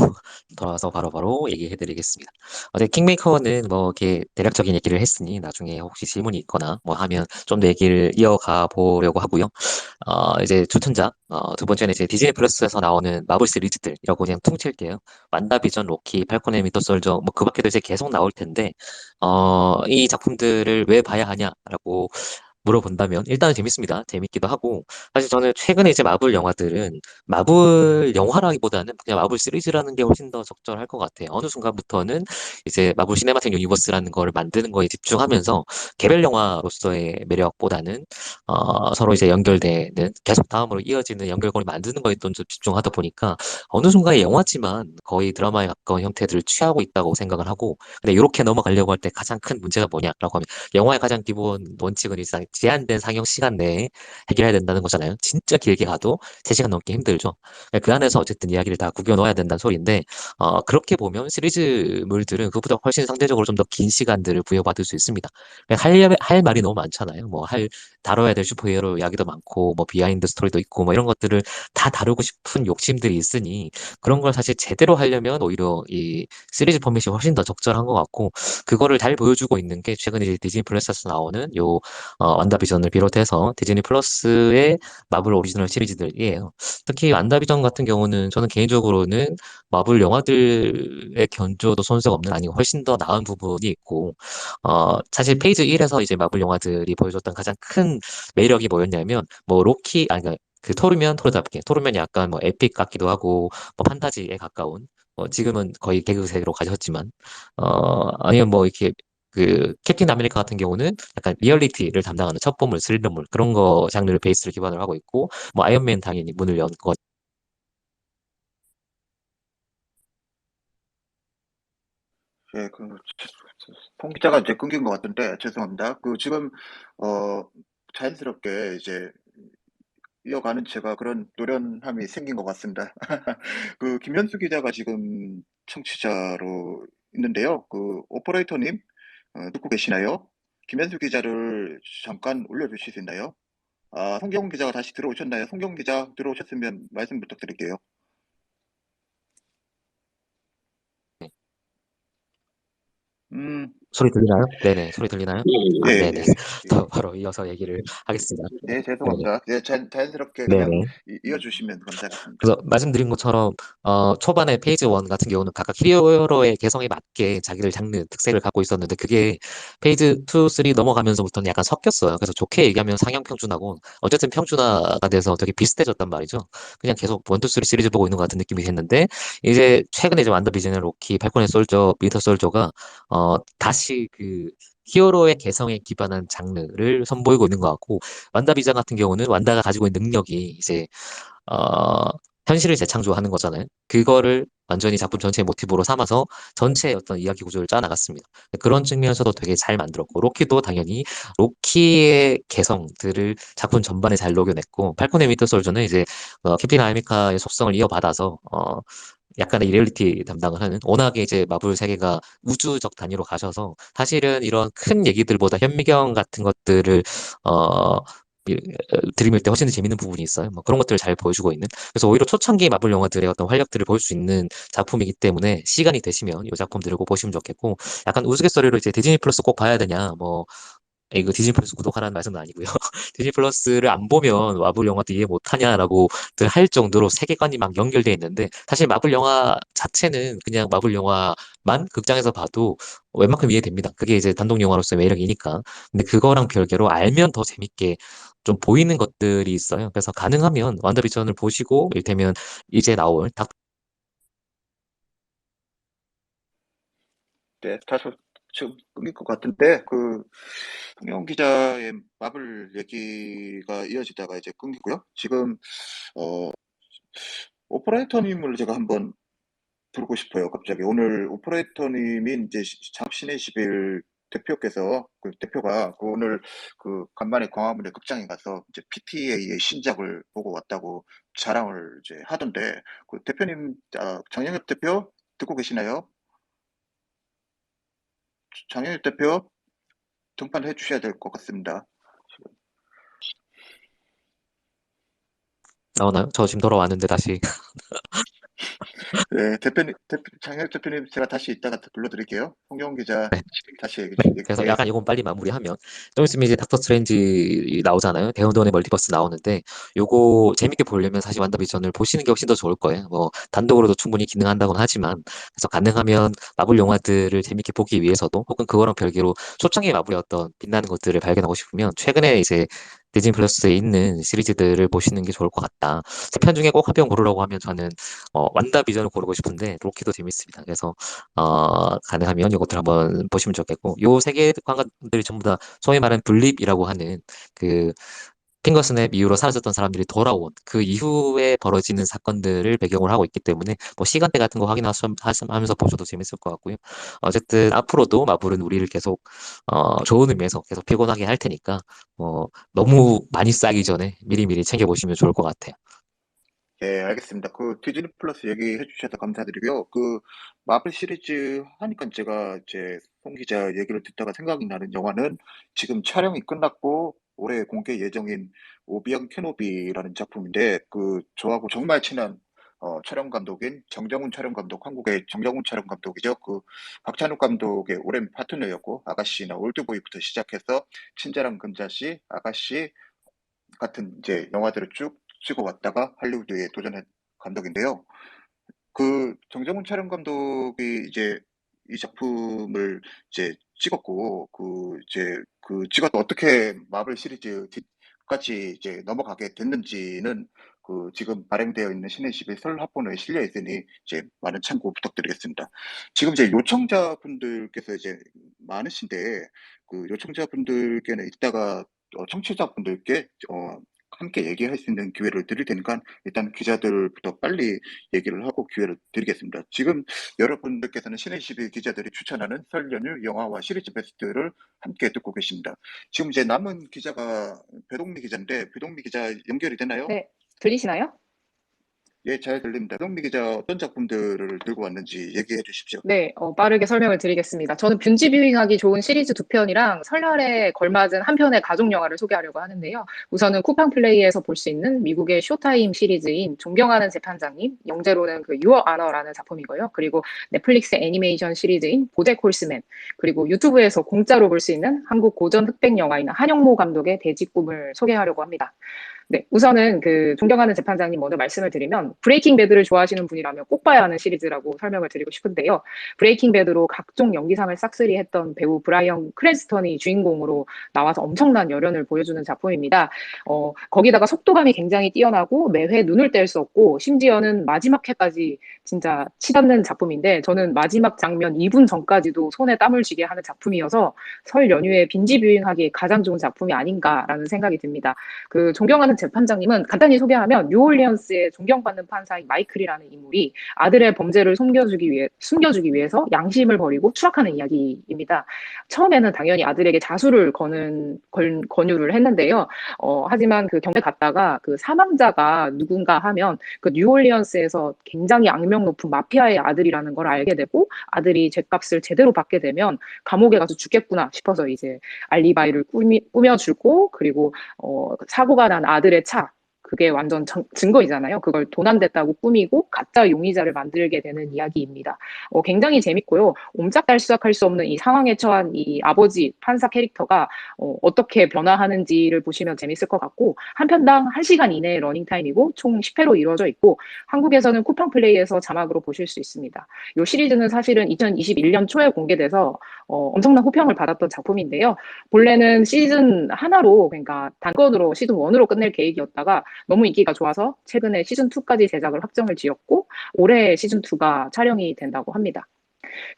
돌아와서 바로바로 얘기해드리겠습니다. 어제 킹메이커는 뭐, 이렇게 대략적인 얘기를 했으니, 나중에 혹시 질문이 있거나 뭐 하면 좀 더 얘기를 이어가 보려고 하고요. 이제 추천작, 두 번째는 이제 디즈니 플러스에서 나오는 마블 시리즈들이라고 그냥 퉁칠게요. 완다비전, 로키, 팔콘 앤 윈터 솔저, 뭐, 그 밖에도 이제 계속 나올 텐데, 이 작품들을 왜 봐야 하냐라고 물어본다면 일단은 재밌습니다. 재밌기도 하고 사실 저는 최근에 이제 마블 영화들은 마블 영화라기보다는 그냥 마블 시리즈라는 게 훨씬 더 적절할 것 같아요. 어느 순간부터는 이제 마블 시네마틱 유니버스라는 걸 만드는 거에 집중하면서 개별 영화로서의 매력보다는 서로 이제 연결되는 계속 다음으로 이어지는 연결고리 만드는 거에 좀 집중하다 보니까 어느 순간에 영화지만 거의 드라마에 가까운 형태들을 취하고 있다고 생각을 하고 근데 이렇게 넘어가려고 할 때 가장 큰 문제가 뭐냐라고 하면 영화의 가장 기본 원칙은 일상 제한된 상영 시간 내에 해결해야 된다는 거잖아요. 진짜 길게 가도 3시간 넘기 힘들죠. 그 안에서 어쨌든 이야기를 다 구겨 넣어야 된다는 소리인데 그렇게 보면 시리즈물들은 그것보다 훨씬 상대적으로 좀 더 긴 시간들을 부여받을 수 있습니다. 할 말이 너무 많잖아요. 다뤄야 될 슈퍼히어로 이야기도 많고 뭐 비하인드 스토리도 있고 뭐 이런 것들을 다 다루고 싶은 욕심들이 있으니 그런 걸 사실 제대로 하려면 오히려 이 시리즈 포맷이 훨씬 더 적절한 것 같고 그거를 잘 보여주고 있는 게 최근에 이제 디즈니 플러스에서 나오는 완다비전을 비롯해서 디즈니 플러스의 마블 오리지널 시리즈들이에요. 특히 완다비전 같은 경우는 저는 개인적으로는 마블 영화들의 견조도 손색 없는 아니 훨씬 더 나은 부분이 있고 사실 페이즈 1에서 이제 마블 영화들이 보여줬던 가장 큰 매력이 뭐였냐면 뭐 로키 아니 그러니까 그 토르면 토르답게 토르면이 약간 뭐 에픽 같기도 하고 뭐 판타지에 가까운 지금은 거의 개그색으로 가셨지만 아니면 뭐 이렇게 그 캡틴 아메리카 같은 경우는 약간 리얼리티를 담당하는 첩보물, 스릴러물 그런 거 장르를 베이스를 기반으로 하고 있고 뭐 아이언맨 당연히 문을 연 거. 예, 송 기자가 이제 끊긴 것 같은데 죄송합니다. 지금 어, 자연스럽게 이제 이어가는 제가 그런 노련함이 생긴 것 같습니다. 김현수 기자가 지금 청취자로 있는데요. 오퍼레이터님, 듣고 계시나요? 김현수 기자를 잠깐 올려주실 수 있나요? 송경 기자가 다시 들어오셨나요? 송경 기자 들어오셨으면 말씀 부탁드릴게요. 음, 소리 들리나요? 네네, 소리 들리나요? 예, 네네. 예, 예. 바로 이어서 얘기를 하겠습니다. 네, 네네. 죄송합니다. 예, 자연스럽게 그냥 네네. 이어주시면 감사하겠습니다. 그래서 말씀드린 것처럼 초반에 페이지 1 같은 경우는 각각 히어로의 개성에 맞게 자기들 장르 특색을 갖고 있었는데 그게 페이지 2, 3 넘어가면서부터는 약간 섞였어요. 그래서 좋게 얘기하면 상향 평준화고 어쨌든 평준화가 돼서 되게 비슷해졌단 말이죠. 그냥 계속 1, 2, 3 시리즈 보고 있는 것 같은 느낌이 했는데 이제 최근에 이제 완다비전의 로키, 팔콘의 솔저, 윈터 솔저가 다시 그 히어로의 개성에 기반한 장르를 선보이고 있는 것 같고 완다비전 같은 경우는 완다가 가지고 있는 능력이 이제 어, 현실을 재창조하는 거잖아요. 그거를 완전히 작품 전체의 모티브로 삼아서 전체의 어떤 이야기 구조를 짜 나갔습니다. 그런 측면에서도 되게 잘 만들었고, 로키도 당연히 로키의 개성들을 작품 전반에 잘 녹여냈고, 팔콘의 윈터 솔저는 이제 캡틴 아메리카의 속성을 이어받아서 약간의 리얼리티 담당을 하는 워낙에 이제 마블 세계가 우주적 단위로 가셔서 사실은 이런 큰 얘기들보다 현미경 같은 것들을 어 이- 들이밀 때 훨씬 더 재밌는 부분이 있어요. 뭐 그런 것들을 잘 보여주고 있는. 그래서 오히려 초창기 마블 영화들의 어떤 활력들을 볼 수 있는 작품이기 때문에 시간이 되시면 이 작품들을 꼭 보시면 좋겠고, 약간 우스갯소리로 이제 디즈니 플러스 꼭 봐야 되냐, 뭐 이거 디즈니 플러스 구독하라는 말씀은 아니고요. 디즈니 플러스를 안 보면 마블 영화도 이해 못하냐라고들 할 정도로 세계관이 막 연결돼 있는데 사실 마블 영화 자체는 그냥 마블 영화만 극장에서 봐도 웬만큼 이해됩니다. 그게 이제 단독 영화로서의 매력이니까. 근데 그거랑 별개로 알면 더 재밌게 좀 보이는 것들이 있어요. 그래서 가능하면 완다비전을 보시고 이를테면 이제 나올 네, 다시 지금 끊길 것 같은데, 송영 기자의 마블 얘기가 이어지다가 이제 끊기고요. 지금, 어, 오퍼레이터님을 제가 한번 부르고 싶어요. 갑자기. 오늘 오퍼레이터님이 이제 신의 10일 대표가 오늘 간만에 광화문에 극장에 가서 이제 PTA의 신작을 보고 왔다고 자랑을 이제 하던데, 대표님, 장영엽 대표 듣고 계시나요? 장영엽 대표 등판해 주셔야 될 것 같습니다. 나오나요? 저 지금 돌아왔는데 다시 네, 장혁 대표님, 제가 다시 이따가 불러드릴게요. 홍경훈 기자, 네. 다시 네. 그래서 약간 얘기하겠습니다. 이건 빨리 마무리하면 좀 있으면 이제 닥터 스트레인지 나오잖아요. 대운동의 멀티버스 나오는데 요거 재밌게 보려면 사실 완다비전을 보시는 게 훨씬 더 좋을 거예요. 뭐 단독으로도 충분히 기능한다고는 하지만 그래서 가능하면 마블 영화들을 재밌게 보기 위해서도 혹은 그거랑 별개로 초창기 마블의 어떤 빛나는 것들을 발견하고 싶으면 최근에 이제 디즈니 플러스에 있는 시리즈들을 보시는 게 좋을 것 같다. 세 편 중에 꼭 한 편 고르라고 하면 저는 완다비전을 고르고 싶은데 로키도 재밌습니다. 그래서 가능하면 이것들 한번 보시면 좋겠고, 요 세계 관광들이 전부 다 소위 말하는 분립이라고 하는 그 핑거스냅 이후로 사라졌던 사람들이 돌아온 그 이후에 벌어지는 사건들을 배경으로 하고 있기 때문에 뭐 시간대 같은 거 확인하면서 보셔도 재밌을 것 같고요. 어쨌든 앞으로도 마블은 우리를 계속 좋은 의미에서 계속 피곤하게 할 테니까 너무 많이 쌓이기 전에 미리미리 챙겨보시면 좋을 것 같아요. 예, 알겠습니다. 그 디즈니 플러스 얘기해 주셔서 감사드리고요. 그 마블 시리즈 하니까 제가 이제 송 기자 얘기를 듣다가 생각이 나는 영화는 지금 촬영이 끝났고 올해 공개 예정인 오비언 케노비라는 작품인데 그 저하고 정말 친한 촬영 감독인 정정훈 촬영 감독, 한국의 정정훈 촬영 감독이죠. 그 박찬욱 감독의 오랜 파트너였고 아가씨나 올드보이부터 시작해서 친절한 금자씨, 아가씨 같은 이제 영화들을 쭉 찍어 왔다가 할리우드에 도전한 감독인데요. 그 정정훈 촬영 감독이 이제 이 작품을 이제 찍었고 그 이제 그 찍어서 어떻게 마블 시리즈 까지 이제 넘어가게 됐는지는 그 지금 발행되어 있는 신의 11설 합본에 실려 있으니 이제 많은 참고 부탁드리겠습니다. 지금 이제 요청자분들께서 이제 많으신데 그 요청자분들께는 이따가 청취자분들께 함께 얘기할 수 있는 기회를 드릴 테니까 일단 기자들부터 빨리 얘기를 하고 기회를 드리겠습니다. 지금 여러분들께서는 신의 11 기자들이 추천하는 설 연휴 영화와 시리즈 베스트를 함께 듣고 계십니다. 지금 이제 남은 기자가 배동미 기자인데 배동미 기자 연결이 되나요? 네, 들리시나요? 예, 잘 들립니다. 배동미 기자 어떤 작품들을 들고 왔는지 얘기해 주십시오. 네, 빠르게 설명을 드리겠습니다. 저는 뷰티 뷰잉하기 좋은 시리즈 2편이랑 설날에 걸맞은 한 편의 가족 영화를 소개하려고 하는데요. 우선은 쿠팡 플레이에서 볼 수 있는 미국의 쇼타임 시리즈인 존경하는 재판장님, 영재로는 그 유어 아너라는 작품이고요. 그리고 넷플릭스 애니메이션 시리즈인 보잭 홀스맨, 그리고 유튜브에서 공짜로 볼 수 있는 한국 고전 흑백 영화인 한영모 감독의 돼지 꿈을 소개하려고 합니다. 네, 우선은 그 존경하는 재판장님 먼저 말씀을 드리면 브레이킹 배드를 좋아하시는 분이라면 꼭 봐야 하는 시리즈라고 설명을 드리고 싶은데요. 브레이킹 배드로 각종 연기상을 싹쓸이했던 배우 브라이언 크랜스턴이 주인공으로 나와서 엄청난 열연을 보여주는 작품입니다. 거기다가 속도감이 굉장히 뛰어나고 매회 눈을 뗄 수 없고 심지어는 마지막 회까지 진짜 치닫는 작품인데 저는 마지막 장면 2분 전까지도 손에 땀을 쥐게 하는 작품이어서 설 연휴에 빈지 뷰잉하기에 가장 좋은 작품이 아닌가라는 생각이 듭니다. 그 존경하는 재판장님은 간단히 소개하면 뉴올리언스의 존경받는 판사인 마이클이라는 인물이 아들의 범죄를 숨겨주기 위해서 양심을 버리고 추락하는 이야기입니다. 처음에는 당연히 아들에게 자수를 권유를 했는데요. 하지만 그 경찰에 갔다가 그 사망자가 누군가 하면 그 뉴올리언스에서 굉장히 악명 높은 마피아의 아들이라는 걸 알게 되고 아들이 죗값을 제대로 받게 되면 감옥에 가서 죽겠구나 싶어서 이제 알리바이를 꾸며주고 그리고 사고가 난 아들의 차 그게 완전 증거이잖아요. 그걸 도난됐다고 꾸미고 가짜 용의자를 만들게 되는 이야기입니다. 굉장히 재밌고요. 옴짝달싹할 수 없는 이 상황에 처한 이 아버지 판사 캐릭터가 어떻게 변화하는지를 보시면 재밌을 것 같고 한 편당 1시간 이내의 러닝타임이고 총 10회로 이루어져 있고 한국에서는 쿠팡 플레이에서 자막으로 보실 수 있습니다. 이 시리즈는 사실은 2021년 초에 공개돼서 엄청난 호평을 받았던 작품인데요. 본래는 시즌 하나로 그러니까 단건으로 시즌 1으로 끝낼 계획이었다가 너무 인기가 좋아서 최근에 시즌 2까지 제작을 확정을 지었고 올해 시즌 2가 촬영이 된다고 합니다.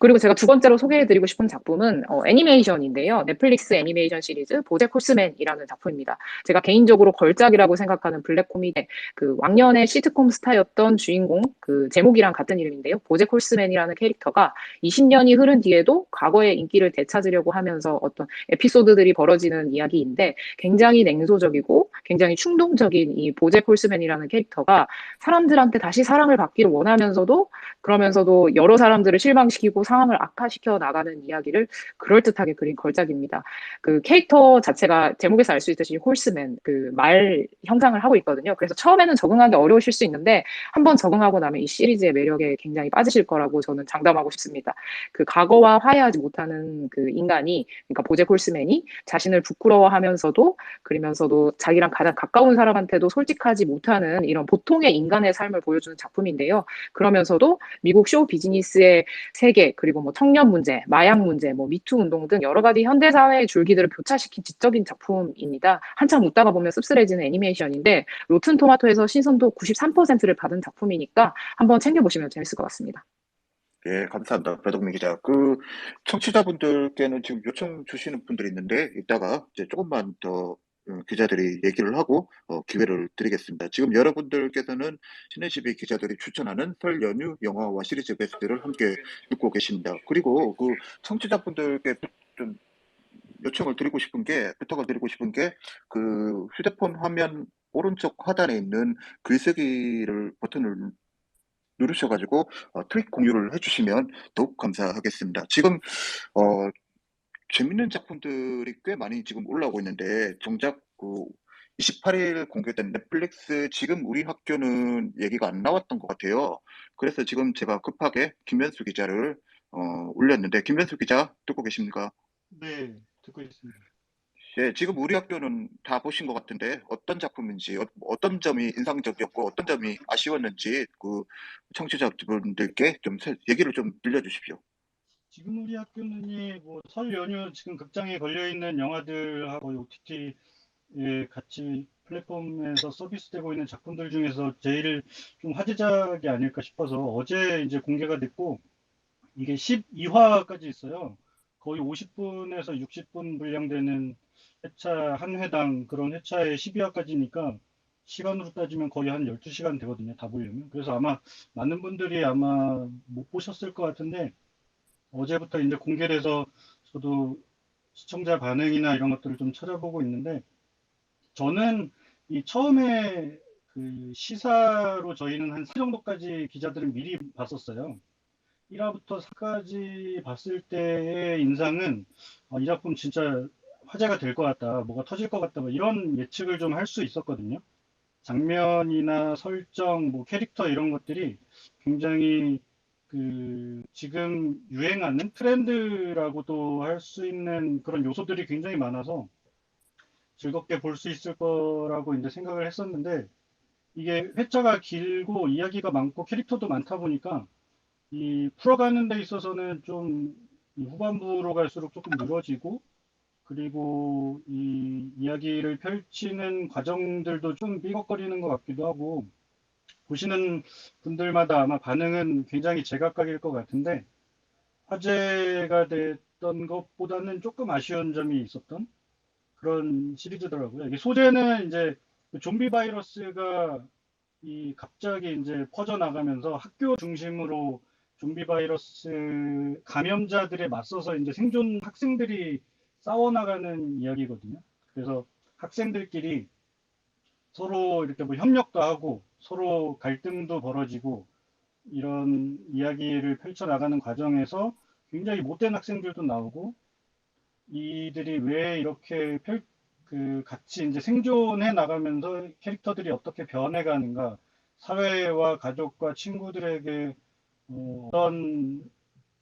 그리고 제가 두 번째로 소개해드리고 싶은 작품은 애니메이션인데요. 넷플릭스 애니메이션 시리즈 보잭 호스맨이라는 작품입니다. 제가 개인적으로 걸작이라고 생각하는 블랙 코미디 그 왕년의 시트콤 스타였던 주인공 그 제목이랑 같은 이름인데요. 보잭 호스맨이라는 캐릭터가 20년이 흐른 뒤에도 과거의 인기를 되찾으려고 하면서 어떤 에피소드들이 벌어지는 이야기인데 굉장히 냉소적이고 굉장히 충동적인 이 보잭 홀스맨이라는 캐릭터가 사람들한테 다시 사랑을 받기를 원하면서도 그러면서도 여러 사람들을 실망시키고 악화시키고 상황을 악화시켜 나가는 이야기를 그럴듯하게 그린 걸작입니다. 그 캐릭터 자체가 제목에서 알 수 있듯이 홀스맨, 그 말 형상을 하고 있거든요. 그래서 처음에는 적응하기 어려우실 수 있는데 한번 적응하고 나면 이 시리즈의 매력에 굉장히 빠지실 거라고 저는 장담하고 싶습니다. 그 과거와 화해하지 못하는 그 인간이, 그러니까 보잭 홀스맨이 자신을 부끄러워하면서도 그러면서도 자기랑 가장 가까운 사람한테도 솔직하지 못하는 이런 보통의 인간의 삶을 보여주는 작품인데요. 그러면서도 미국 쇼 비즈니스의 세계, 그리고 뭐 청년 문제, 마약 문제, 뭐 미투 운동 등 여러 가지 현대 사회의 줄기들을 교차시킨 지적인 작품입니다. 한참 웃다가 보면 씁쓸해지는 애니메이션인데 로튼 토마토에서 신선도 93%를 받은 작품이니까 한번 챙겨보시면 재밌을 것 같습니다. 예, 감사합니다. 배동민 기자. 청취자분들께는 지금 요청 주시는 분들이 있는데, 이따가 이제 조금만 더 기자들이 얘기를 하고 기회를 드리겠습니다. 지금 여러분들께서는 신의12 기자들이 추천하는 설 연휴 영화와 시리즈 베스트를 함께 듣고 계십니다. 그리고 청취자분들께 좀 요청을 드리고 싶은 게, 부탁을 드리고 싶은 게, 휴대폰 화면 오른쪽 하단에 있는 글쓰기를 버튼을 누르셔가지고 트윗 공유를 해주시면 더욱 감사하겠습니다. 지금 어, 재밌는 작품들이 꽤 많이 지금 올라오고 있는데 정작 28일 공개된 넷플릭스 지금 우리 학교는 얘기가 안 나왔던 것 같아요. 그래서 지금 제가 급하게 김현수 기자를 올렸는데 김현수 기자 듣고 계십니까? 네, 듣고 있습니다. 예, 지금 우리 학교는 다 보신 것 같은데 어떤 작품인지 어떤 점이 인상적이었고 어떤 점이 아쉬웠는지 청취자분들께 좀 얘기를 좀 들려주십시오. 지금 우리 학교는 설 연휴 지금 극장에 걸려 있는 영화들하고 OTT에 같이 플랫폼에서 서비스되고 있는 작품들 중에서 제일 좀 화제작이 아닐까 싶어서 어제 이제 공개가 됐고 이게 12화까지 있어요. 거의 50분에서 60분 분량되는 회차 한 회당 그런 회차에 12화까지니까 시간으로 따지면 거의 한 12시간 되거든요. 다 보려면. 그래서 아마 많은 분들이 아마 못 보셨을 것 같은데 어제부터 이제 공개돼서 저도 시청자 반응이나 이런 것들을 좀 찾아보고 있는데 저는 이 처음에 그 시사로 저희는 한 4 정도까지 기자들은 미리 봤었어요. 1화부터 4까지 봤을 때의 인상은 이 작품 진짜 화제가 될 것 같다, 뭐가 터질 것 같다, 뭐 이런 예측을 좀 할 수 있었거든요. 장면이나 설정, 뭐 캐릭터 이런 것들이 굉장히 지금 유행하는 트렌드라고도 할 수 있는 그런 요소들이 굉장히 많아서 즐겁게 볼 수 있을 거라고 이제 생각을 했었는데 이게 회차가 길고 이야기가 많고 캐릭터도 많다 보니까 이 풀어가는 데 있어서는 좀 후반부로 갈수록 조금 늘어지고 그리고 이 이야기를 펼치는 과정들도 좀 삐걱거리는 것 같기도 하고 보시는 분들마다 아마 반응은 굉장히 제각각일 것 같은데 화제가 됐던 것보다는 조금 아쉬운 점이 있었던 그런 시리즈더라고요. 이게 소재는 이제 좀비 바이러스가 갑자기 이제 퍼져나가면서 학교 중심으로 좀비 바이러스 감염자들에 맞서서 이제 생존 학생들이 싸워나가는 이야기거든요. 그래서 학생들끼리 서로 이렇게 뭐 협력도 하고 서로 갈등도 벌어지고 이런 이야기를 펼쳐나가는 과정에서 굉장히 못된 학생들도 나오고 이들이 왜 이렇게 같이 이제 생존해 나가면서 캐릭터들이 어떻게 변해가는가, 사회와 가족과 친구들에게 어떤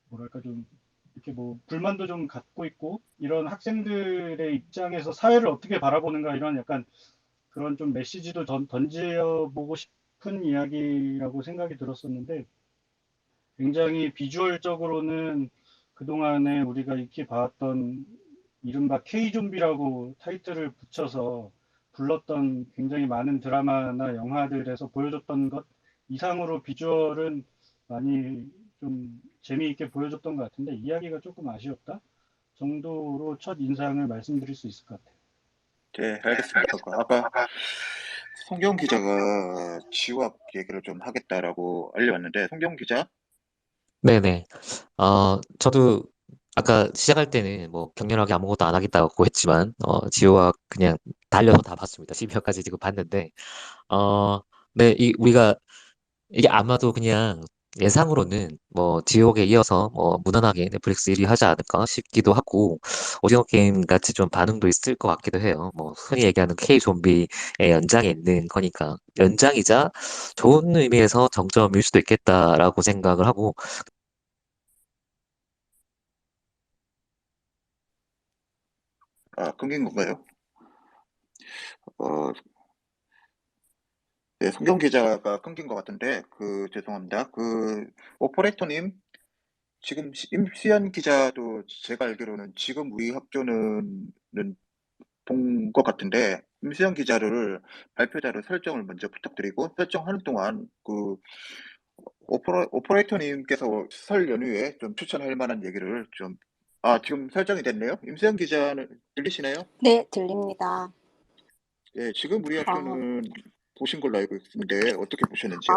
뭐랄까 좀 이렇게 뭐 불만도 좀 갖고 있고 이런 학생들의 입장에서 사회를 어떻게 바라보는가 이런 약간 그런 좀 메시지도 던져보고 싶은 이야기라고 생각이 들었었는데 굉장히 비주얼적으로는 그동안에 우리가 익히 봐왔던 이른바 K-좀비라고 타이틀을 붙여서 불렀던 굉장히 많은 드라마나 영화들에서 보여줬던 것 이상으로 비주얼은 많이 좀 재미있게 보여줬던 것 같은데 이야기가 조금 아쉬웠다 정도로 첫 인상을 말씀드릴 수 있을 것 같아요. 네, 알겠습니다. 아까 송경 기자가 지우학 얘기를 좀 하겠다라고 알려왔는데 송경 기자? 네네. 저도 아까 시작할 때는 뭐 격렬하게 아무것도 안 하겠다고 했지만, 지호와 그냥 달려서 다 봤습니다. 12화까지 지금 봤는데, 네, 우리가, 이게 아마도 그냥 예상으로는 뭐 지옥에 이어서 뭐 무난하게 넷플릭스 1위 하지 않을까 싶기도 하고 오징어 게임 같이 좀 반응도 있을 것 같기도 해요. 뭐 흔히 얘기하는 K 좀비의 연장에 있는 거니까 연장이자 좋은 의미에서 정점일 수도 있겠다라고 생각을 하고 아, 끊긴 건가요? 어, 네, 송경 기자가 끊긴 것 같은데, 죄송합니다. 오퍼레이터님, 지금 임수연 기자도 제가 알기로는 지금 우리 학교는 본 것 같은데, 임수연 기자를 발표자로 설정을 먼저 부탁드리고, 설정하는 동안 오퍼레이터님께서 설 연휴에 좀 추천할 만한 얘기를 지금 설정이 됐네요. 임수연 기자는 들리시나요? 네, 들립니다. 예, 지금 우리 아, 학교는 보신 걸로 알고 있는데, 어떻게 보셨는지요?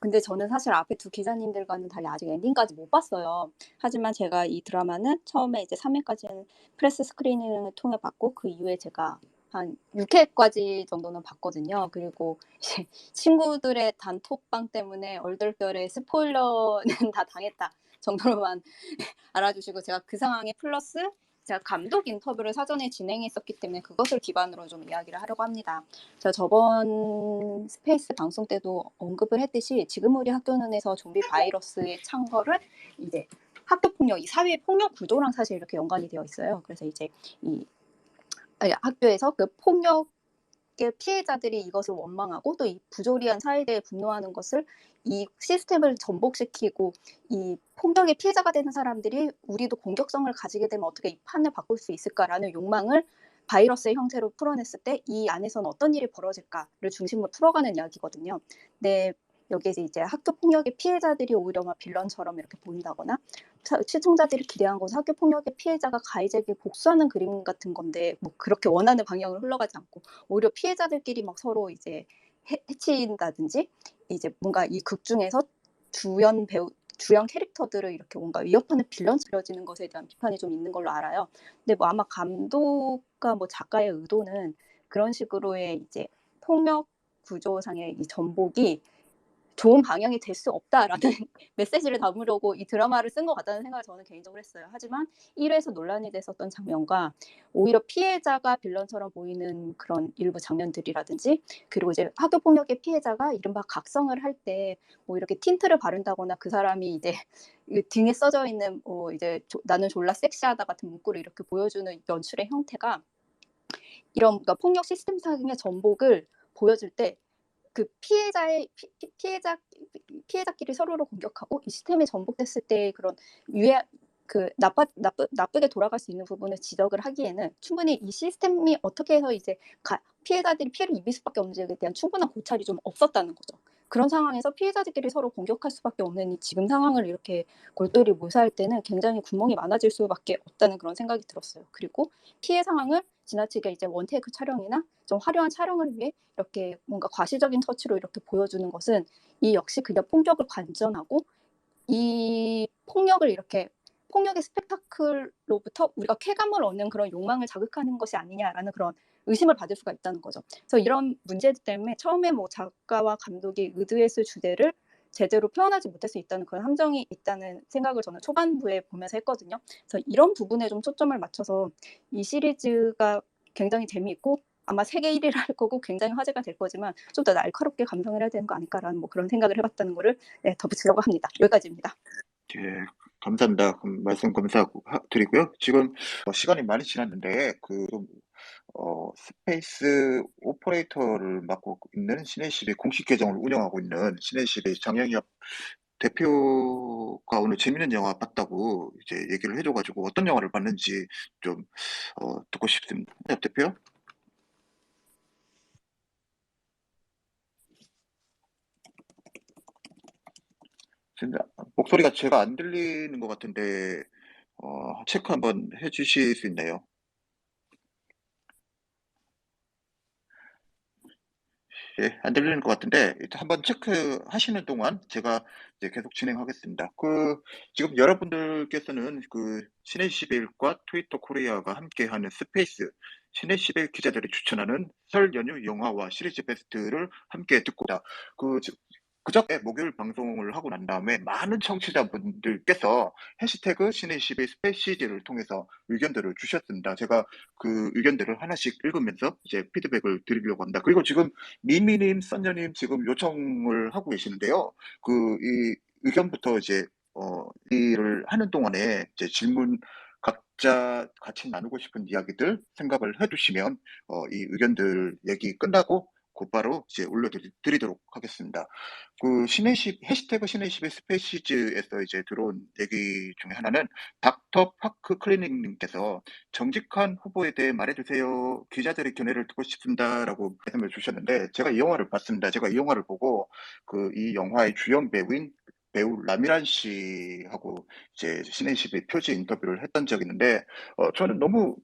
근데 저는 사실 앞에 두 기자님들과는 달리 아직 엔딩까지 못 봤어요. 하지만 제가 이 드라마는 처음에 이제 3회까지는 프레스 스크리닝을 통해 봤고, 그 이후에 제가 한 6회까지 정도는 봤거든요. 그리고 이제 친구들의 단톡방 때문에 얼떨결에 스포일러는 다 당했다 정도로만 알아주시고, 제가 그 상황에 플러스 제가 감독 인터뷰를 사전에 진행했었기 때문에 그것을 기반으로 좀 이야기를 하려고 합니다. 제가 저번 스페이스 방송 때도 언급을 했듯이 지금 우리 학교는에서 좀비 바이러스의 창궐은 이제 학교 폭력, 이 사회 폭력 구조랑 사실 이렇게 연관이 되어 있어요. 그래서 이제 학교에서 그 폭력의 피해자들이 이것을 원망하고 또 이 부조리한 사회에 대해 분노하는 것을 이 시스템을 전복시키고 이 폭력의 피해자가 되는 사람들이 우리도 공격성을 가지게 되면 어떻게 이 판을 바꿀 수 있을까라는 욕망을 바이러스의 형태로 풀어냈을 때 이 안에서는 어떤 일이 벌어질까를 중심으로 풀어가는 이야기거든요. 근데 여기에서 이제 학교 폭력의 피해자들이 오히려 막 빌런처럼 이렇게 보인다거나 시청자들이 기대한 것은 학교 폭력의 피해자가 가해자에게 복수하는 그림 같은 건데 뭐 그렇게 원하는 방향으로 흘러가지 않고 오히려 피해자들끼리 막 서로 이제 해친다든지 이제 뭔가 이 극 중에서 주연 캐릭터들을 이렇게 뭔가 위협하는 빌런 차려지는 것에 대한 비판이 좀 있는 걸로 알아요. 근데 뭐 아마 감독과 뭐 작가의 의도는 그런 식으로의 이제 폭력 구조상의 이 전복이 좋은 방향이 될 수 없다라는 메시지를 담으려고 이 드라마를 쓴 것 같다는 생각을 저는 개인적으로 했어요. 하지만 1회에서 논란이 됐었던 장면과 오히려 피해자가 빌런처럼 보이는 그런 일부 장면들이라든지 그리고 이제 학교 폭력의 피해자가 이른바 각성을 할 때 뭐 이렇게 틴트를 바른다거나 그 사람이 이제 등에 써져 있는 이제 나는 졸라 섹시하다 같은 문구를 이렇게 보여주는 연출의 형태가 이런 그러니까 폭력 시스템상의 전복을 보여줄 때 그 피해자끼리 서로를 공격하고 이 시스템에 전복됐을 때 그런 나쁘게 돌아갈 수 있는 부분을 지적을 하기에는 충분히 이 시스템이 어떻게 해서 이제 피해자들이 피해를 입을 수밖에 없는지에 대한 충분한 고찰이 좀 없었다는 거죠. 그런 상황에서 피해자들끼리 서로 공격할 수밖에 없는 이 지금 상황을 이렇게 골똘히 묘사할 때는 굉장히 구멍이 많아질 수밖에 없다는 그런 생각이 들었어요. 그리고 피해 상황을 지나치게 이제 원테이크 촬영이나 좀 화려한 촬영을 위해 이렇게 뭔가 과시적인 터치로 이렇게 보여주는 것은 이 역시 그냥 폭력을 관전하고 이 폭력의 스펙타클로부터 우리가 쾌감을 얻는 그런 욕망을 자극하는 것이 아니냐라는 그런 의심을 받을 수가 있다는 거죠. 그래서 이런 문제들 때문에 처음에 뭐 작가와 감독이 의도했을 주제를 제대로 표현하지 못할 수 있다는 그런 함정이 있다는 생각을 저는 초반부에 보면서 했거든요. 그래서 이런 부분에 좀 초점을 맞춰서 이 시리즈가 굉장히 재미있고 아마 세계 1위를 할 거고 굉장히 화제가 될 거지만 좀 더 날카롭게 감상을 해야 되는 거 아닐까라는 뭐 그런 생각을 해봤다는 거를 덧붙이려고 합니다. 여기까지입니다. 예, 감사합니다. 말씀 감사드리고요. 지금 시간이 많이 지났는데 스페이스 오퍼레이터를 맡고 있는 시네시리 공식 계정을 운영하고 있는 시네시리 장영엽 대표가 오늘 재밌는 영화 봤다고 이제 얘기를 해줘가지고 어떤 영화를 봤는지 좀 듣고 싶습니다. 엽 대표? 진짜 목소리가 제가 안 들리는 것 같은데 체크 한번 해주실 수 있나요? 예, 안 들리는 것 같은데, 일단 한번 체크하시는 동안 제가 이제 계속 진행하겠습니다. 지금 여러분들께서는 시네시벨과 트위터 코리아가 함께하는 스페이스, 시네시벨 기자들이 추천하는 설 연휴 영화와 시리즈 베스트를 함께 듣고 있다. 그저께 목요일 방송을 하고 난 다음에 많은 청취자분들께서 해시태그 신의12 스페시지를 통해서 의견들을 주셨습니다. 제가 그 의견들을 하나씩 읽으면서 이제 피드백을 드리려고 합니다. 그리고 지금 미미님, 선녀님 지금 요청을 하고 계시는데요. 이 의견부터 이제 일을 하는 동안에 이제 질문 각자 같이 나누고 싶은 이야기들 생각을 해두시면 이 의견들 얘기 끝나고 곧바로 이제 올려드리도록 하겠습니다. 해시태그 신의십의 스페시즈에서 이제 들어온 얘기 중에 하나는 닥터 파크 클리닉님께서 정직한 후보에 대해 말해주세요. 기자들의 견해를 듣고 싶습니다라고 말씀을 주셨는데 제가 이 영화를 봤습니다. 제가 이 영화를 보고 이 영화의 주연 배우 라미란 씨하고 이제 신의십의 표지 인터뷰를 했던 적이 있는데 저는 너무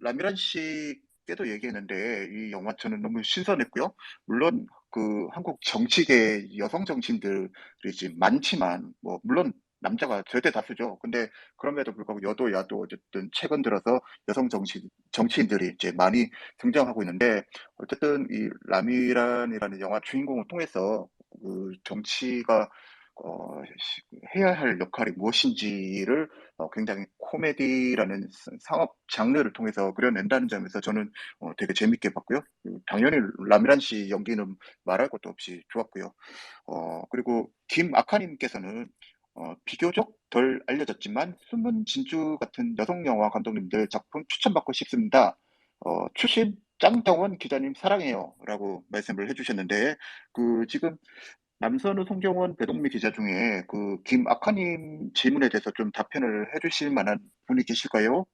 라미란 씨께도 얘기했는데 이 영화 저는 너무 신선했고요. 물론 한국 정치계 여성 정치인들이 지금 많지만 뭐 물론 남자가 절대 다수죠. 근데 그럼에도 불구하고 여도 야도 어쨌든 최근 들어서 여성 정치인들이 이제 많이 등장하고 있는데 어쨌든 이 라미란이라는 영화 주인공을 통해서 정치가 해야 할 역할이 무엇인지를 굉장히 코미디라는 상업 장르를 통해서 그려낸다는 점에서 저는 되게 재밌게 봤고요. 당연히 라미란 씨 연기는 말할 것도 없이 좋았고요. 그리고 김아카님께서는 비교적 덜 알려졌지만 숨은 진주 같은 여성 영화 감독님들 작품 추천받고 싶습니다. 추신 짱정원 기자님 사랑해요라고 말씀을 해주셨는데 지금 남선우, 송경원, 배동미 기자 중에 김아카님 질문에 대해서 좀 답변을 해주실 만한 분이 계실까요?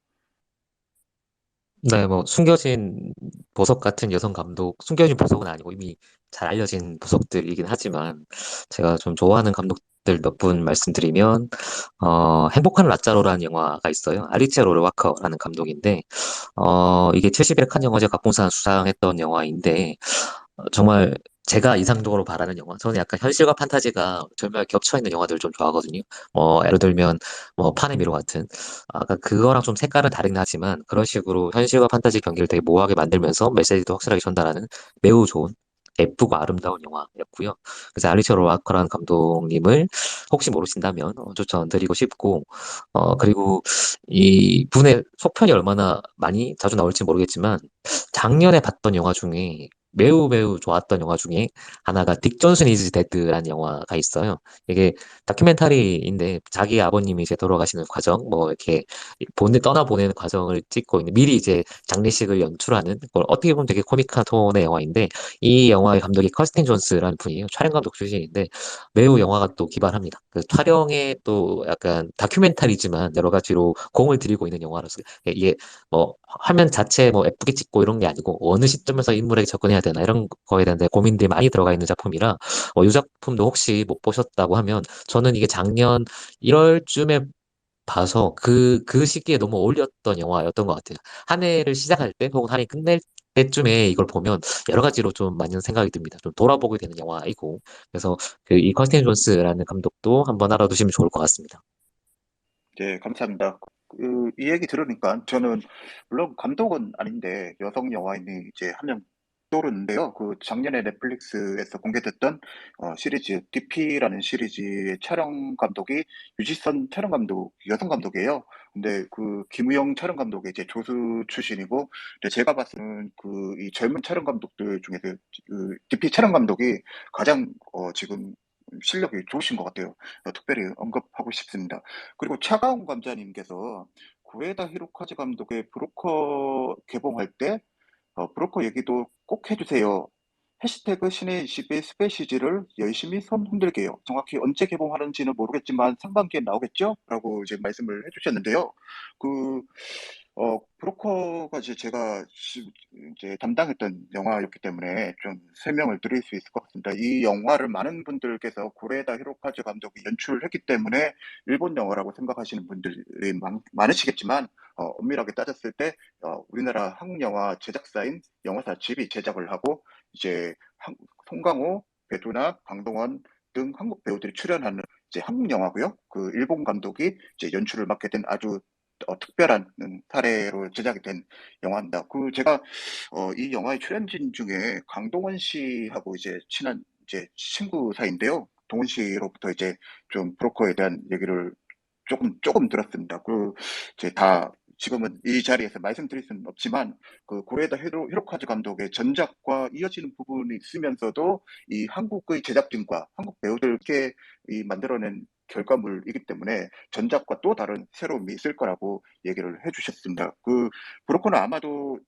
네, 뭐 숨겨진 보석 같은 여성 감독, 숨겨진 보석은 아니고 이미 잘 알려진 보석들이긴 하지만 제가 좀 좋아하는 감독들 몇 분 말씀드리면 행복한 라짜로라는 영화가 있어요. 알리치아 로르와커라는 감독인데 이게 71회 칸 영화제 각본상 수상했던 영화인데 정말 제가 이상적으로 바라는 영화. 저는 약간 현실과 판타지가 절묘하게 겹쳐있는 영화들을 좀 좋아하거든요. 예를 들면, 판의 미로 같은. 아까 그거랑 좀 색깔은 다르긴 하지만, 그런 식으로 현실과 판타지 경기를 되게 모호하게 만들면서 메시지도 확실하게 전달하는 매우 좋은, 예쁘고 아름다운 영화였고요. 그래서 알리처 로아커라는 감독님을 혹시 모르신다면 추천드리고 싶고, 그리고 이 분의 속편이 얼마나 많이 자주 나올지 모르겠지만, 작년에 봤던 영화 중에 매우 매우 좋았던 영화 중에 하나가 딕 존슨 이즈 데드라는 영화가 있어요. 이게 다큐멘터리인데 자기 아버님이 이제 돌아가시는 과정, 뭐 이렇게 떠나보내는 과정을 찍고 있는 미리 이제 장례식을 연출하는 걸 어떻게 보면 되게 코믹한 톤의 영화인데 이 영화의 감독이 커스틴 존스라는 분이에요. 촬영 감독 출신인데 매우 영화가 또 기발합니다. 그 촬영에 또 약간 다큐멘터리지만 여러 가지로 공을 들이고 있는 영화로서 이게 뭐 화면 자체 뭐 예쁘게 찍고 이런 게 아니고 어느 시점에서 인물에게 접근해야 되나 이런 거에 대한 고민들이 많이 들어가 있는 작품이라 이 작품도 혹시 못 보셨다고 하면 저는 이게 작년 1월쯤에 봐서 그 시기에 너무 어울렸던 영화였던 것 같아요. 한 해를 시작할 때 혹은 한 해 끝낼 때쯤에 이걸 보면 여러 가지로 좀 많은 생각이 듭니다. 좀 돌아보게 되는 영화이고 그래서 이 커스틴 존스라는 감독도 한번 알아두시면 좋을 것 같습니다. 네, 감사합니다. 이 얘기 들으니까 저는 물론 감독은 아닌데 여성 영화인이 이제 한 명 떠오르는데요. 작년에 넷플릭스에서 공개됐던 시리즈 DP라는 시리즈의 촬영 감독이 유지선 촬영 감독, 여성 감독이에요. 근데 김우영 촬영 감독이 이제 조수 출신이고, 근데 제가 봤을 때는 이 젊은 촬영 감독들 중에서 DP 촬영 감독이 가장 지금 실력이 좋으신 것 같아요. 특별히 언급하고 싶습니다. 그리고 차가운 감자님께서 구에다 히로카즈 감독의 브로커 개봉할 때 브로커 얘기도 꼭 해주세요. 해시태그 신의 20의 스페시즈를 열심히 손 흔들게요. 정확히 언제 개봉하는지는 모르겠지만 상반기에 나오겠죠? 라고 이제 말씀을 해주셨는데요. 브로커가 이제 제가 이제 담당했던 영화였기 때문에 좀 설명을 드릴 수 있을 것 같습니다. 이 영화를 많은 분들께서 고레다 히로카즈 감독이 연출을 했기 때문에 일본 영화라고 생각하시는 분들이 많으시겠지만, 엄밀하게 따졌을 때, 우리나라 한국 영화 제작사인 영화사 집이 제작을 하고, 이제 송강호, 배두나, 강동원 등 한국 배우들이 출연하는 이제 한국 영화고요. 일본 감독이 이제 연출을 맡게 된 아주 특별한 사례로 제작이 된 영화입니다. 제가 이 영화의 출연진 중에 강동원 씨하고 이제 친한 이제 친구 사이인데요. 동훈 씨로부터 이제 좀 브로커에 대한 얘기를 조금 들었습니다. 이제 지금은 이 자리에서 말씀드릴 수는 없지만, 고레에다 히로카즈 감독의 전작과 이어지는 부분이 있으면서도 이 한국의 제작진과 한국 배우들께 만들어낸 결과물이기 때문에 전작과 또 다른 새로움이 있을 거라고 얘기를 해주셨습니다. 브로커는 아마도,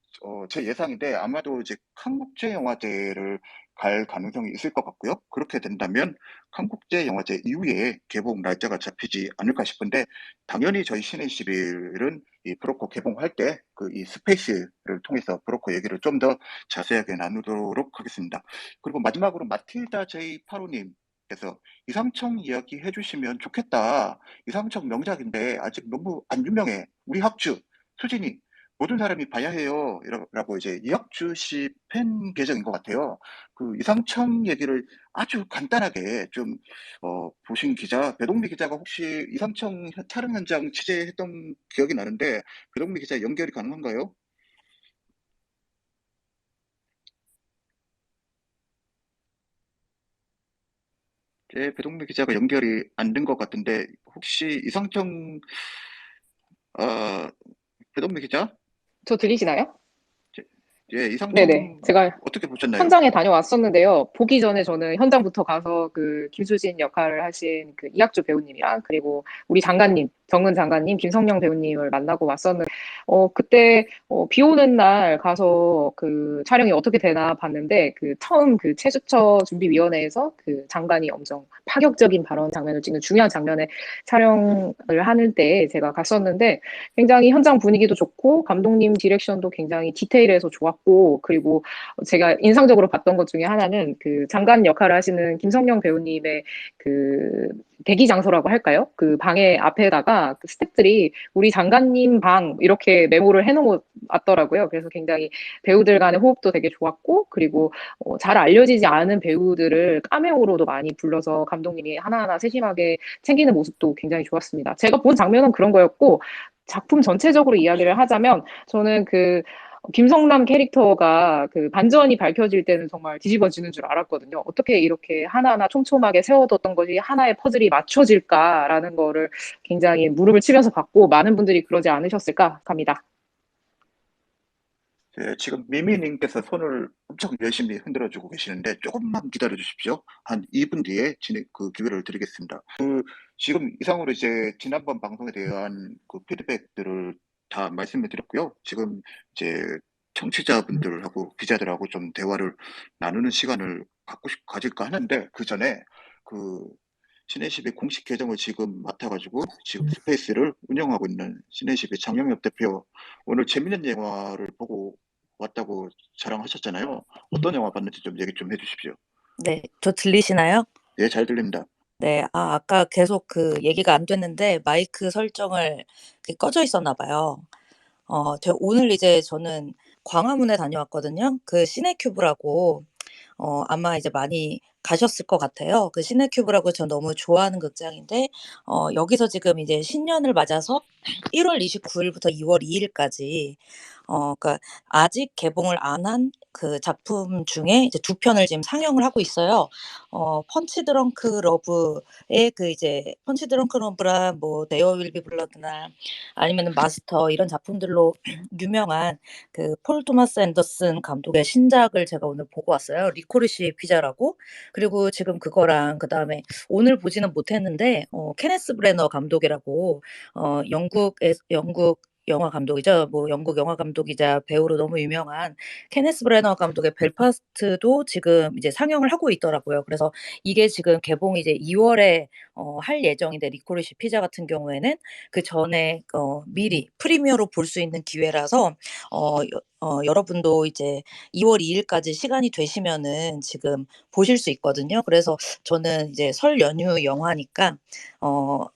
제 예상인데 아마도 이제 한국제영화제를 갈 가능성이 있을 것 같고요. 그렇게 된다면 한국제영화제 이후에 개봉 날짜가 잡히지 않을까 싶은데, 당연히 저희 신의 11은 이 브로커 개봉할 때 이 스페이스를 통해서 브로커 얘기를 좀 더 자세하게 나누도록 하겠습니다. 그리고 마지막으로 마틸다 J85님께서 이상청 이야기 해주시면 좋겠다. 이상청 명작인데 아직 너무 안 유명해. 우리 학주, 수진이, 모든 사람이 봐야 해요. 라고 이제 이학주 씨 팬 계정인 것 같아요. 이상청 얘기를 아주 간단하게 좀 보신 배동미 기자가 혹시 이상청 촬영 현장 취재했던 기억이 나는데, 배동미 기자 연결이 가능한가요? 배동미 기자가 연결이 안 된 것 같은데, 혹시 이상청, 아, 배동미 기자? 저 들리시나요? 예, 네네. 이상청 제가 어떻게 보셨나요? 현장에 다녀왔었는데요. 보기 전에 저는 현장부터 가서 그 김수진 역할을 하신 그 이학주 배우님이랑, 그리고 우리 장관님, 정은 장관님, 김성령 배우님을 만나고 왔었는데, 그때, 비 오는 날 가서 그 촬영이 어떻게 되나 봤는데, 처음 체주처 준비위원회에서 그 장관이 엄청 파격적인 발언 장면을 찍는 중요한 장면에 촬영을 하는 때 제가 갔었는데, 굉장히 현장 분위기도 좋고, 감독님 디렉션도 굉장히 디테일해서 좋았고, 그리고 제가 인상적으로 봤던 것 중에 하나는 그 장관 역할을 하시는 김성령 배우님의 그 대기 장소라고 할까요? 그 방의 앞에다가 그 스태프들이 우리 장관님 방 이렇게 메모를 해놓고 왔더라고요. 그래서 굉장히 배우들 간의 호흡도 되게 좋았고, 그리고 잘 알려지지 않은 배우들을 카메오로도 많이 불러서 감독님이 하나하나 세심하게 챙기는 모습도 굉장히 좋았습니다. 제가 본 장면은 그런 거였고, 작품 전체적으로 이야기를 하자면 저는 김성남 캐릭터가 그 반전이 밝혀질 때는 정말 뒤집어지는 줄 알았거든요. 어떻게 이렇게 하나하나 촘촘하게 세워뒀던 것이 하나의 퍼즐이 맞춰질까라는 거를 굉장히 무릎을 치면서 봤고, 많은 분들이 그러지 않으셨을까 합니다. 지금 미미님께서 손을 엄청 열심히 흔들어주고 계시는데, 조금만 기다려 주십시오. 한 2분 뒤에 기회를 드리겠습니다. 지금 이상으로 이제 지난번 방송에 대한 피드백들을 다 말씀해 드렸고요. 지금 이제 청취자분들하고 기자들하고 좀 대화를 나누는 시간을 가질까 하는데, 그 전에 신의12 공식 계정을 지금 맡아가지고 지금 스페이스를 운영하고 있는 신의12 장영엽 대표, 오늘 재밌는 영화를 보고 왔다고 자랑하셨잖아요. 어떤 영화 봤는지 좀 얘기 좀 해주십시오. 네, 저 들리시나요? 예, 잘 들립니다. 네, 아까 계속 그 얘기가 안 됐는데 마이크 설정을 꺼져 있었나 봐요. 오늘 이제 저는 광화문에 다녀왔거든요. 그 시네큐브라고 아마 이제 많이 가셨을 것 같아요. 그 시네큐브라고 저 너무 좋아하는 극장인데, 여기서 지금 이제 신년을 맞아서 1월 29일부터 2월 2일까지 그러니까 아직 개봉을 안 한 그 작품 중에 이제 2편을 지금 상영을 하고 있어요. 펀치 드렁크 러브의 이제 펀치 드렁크 러브랑 뭐 네어 윌 비 블러드나 아니면은 마스터 이런 작품들로 유명한 그 폴 토마스 앤더슨 감독의 신작을 제가 오늘 보고 왔어요. 리코리시 피자라고. 그리고 지금 그거랑 그다음에 오늘 보지는 못했는데 케네스 브래너 감독이라고 영국 영화 감독이죠. 뭐 영국 영화 감독이자 배우로 너무 유명한 케네스 브래너 감독의 벨파스트도 지금 이제 상영을 하고 있더라고요. 그래서 이게 지금 개봉이 이제 2월에 할 예정인데, 리코리시 피자 같은 경우에는 그 전에 미리 프리미어로 볼 수 있는 기회라서 여러분도 이제 2월 2일까지 시간이 되시면은 지금 보실 수 있거든요. 그래서 저는 이제 설 연휴 영화니까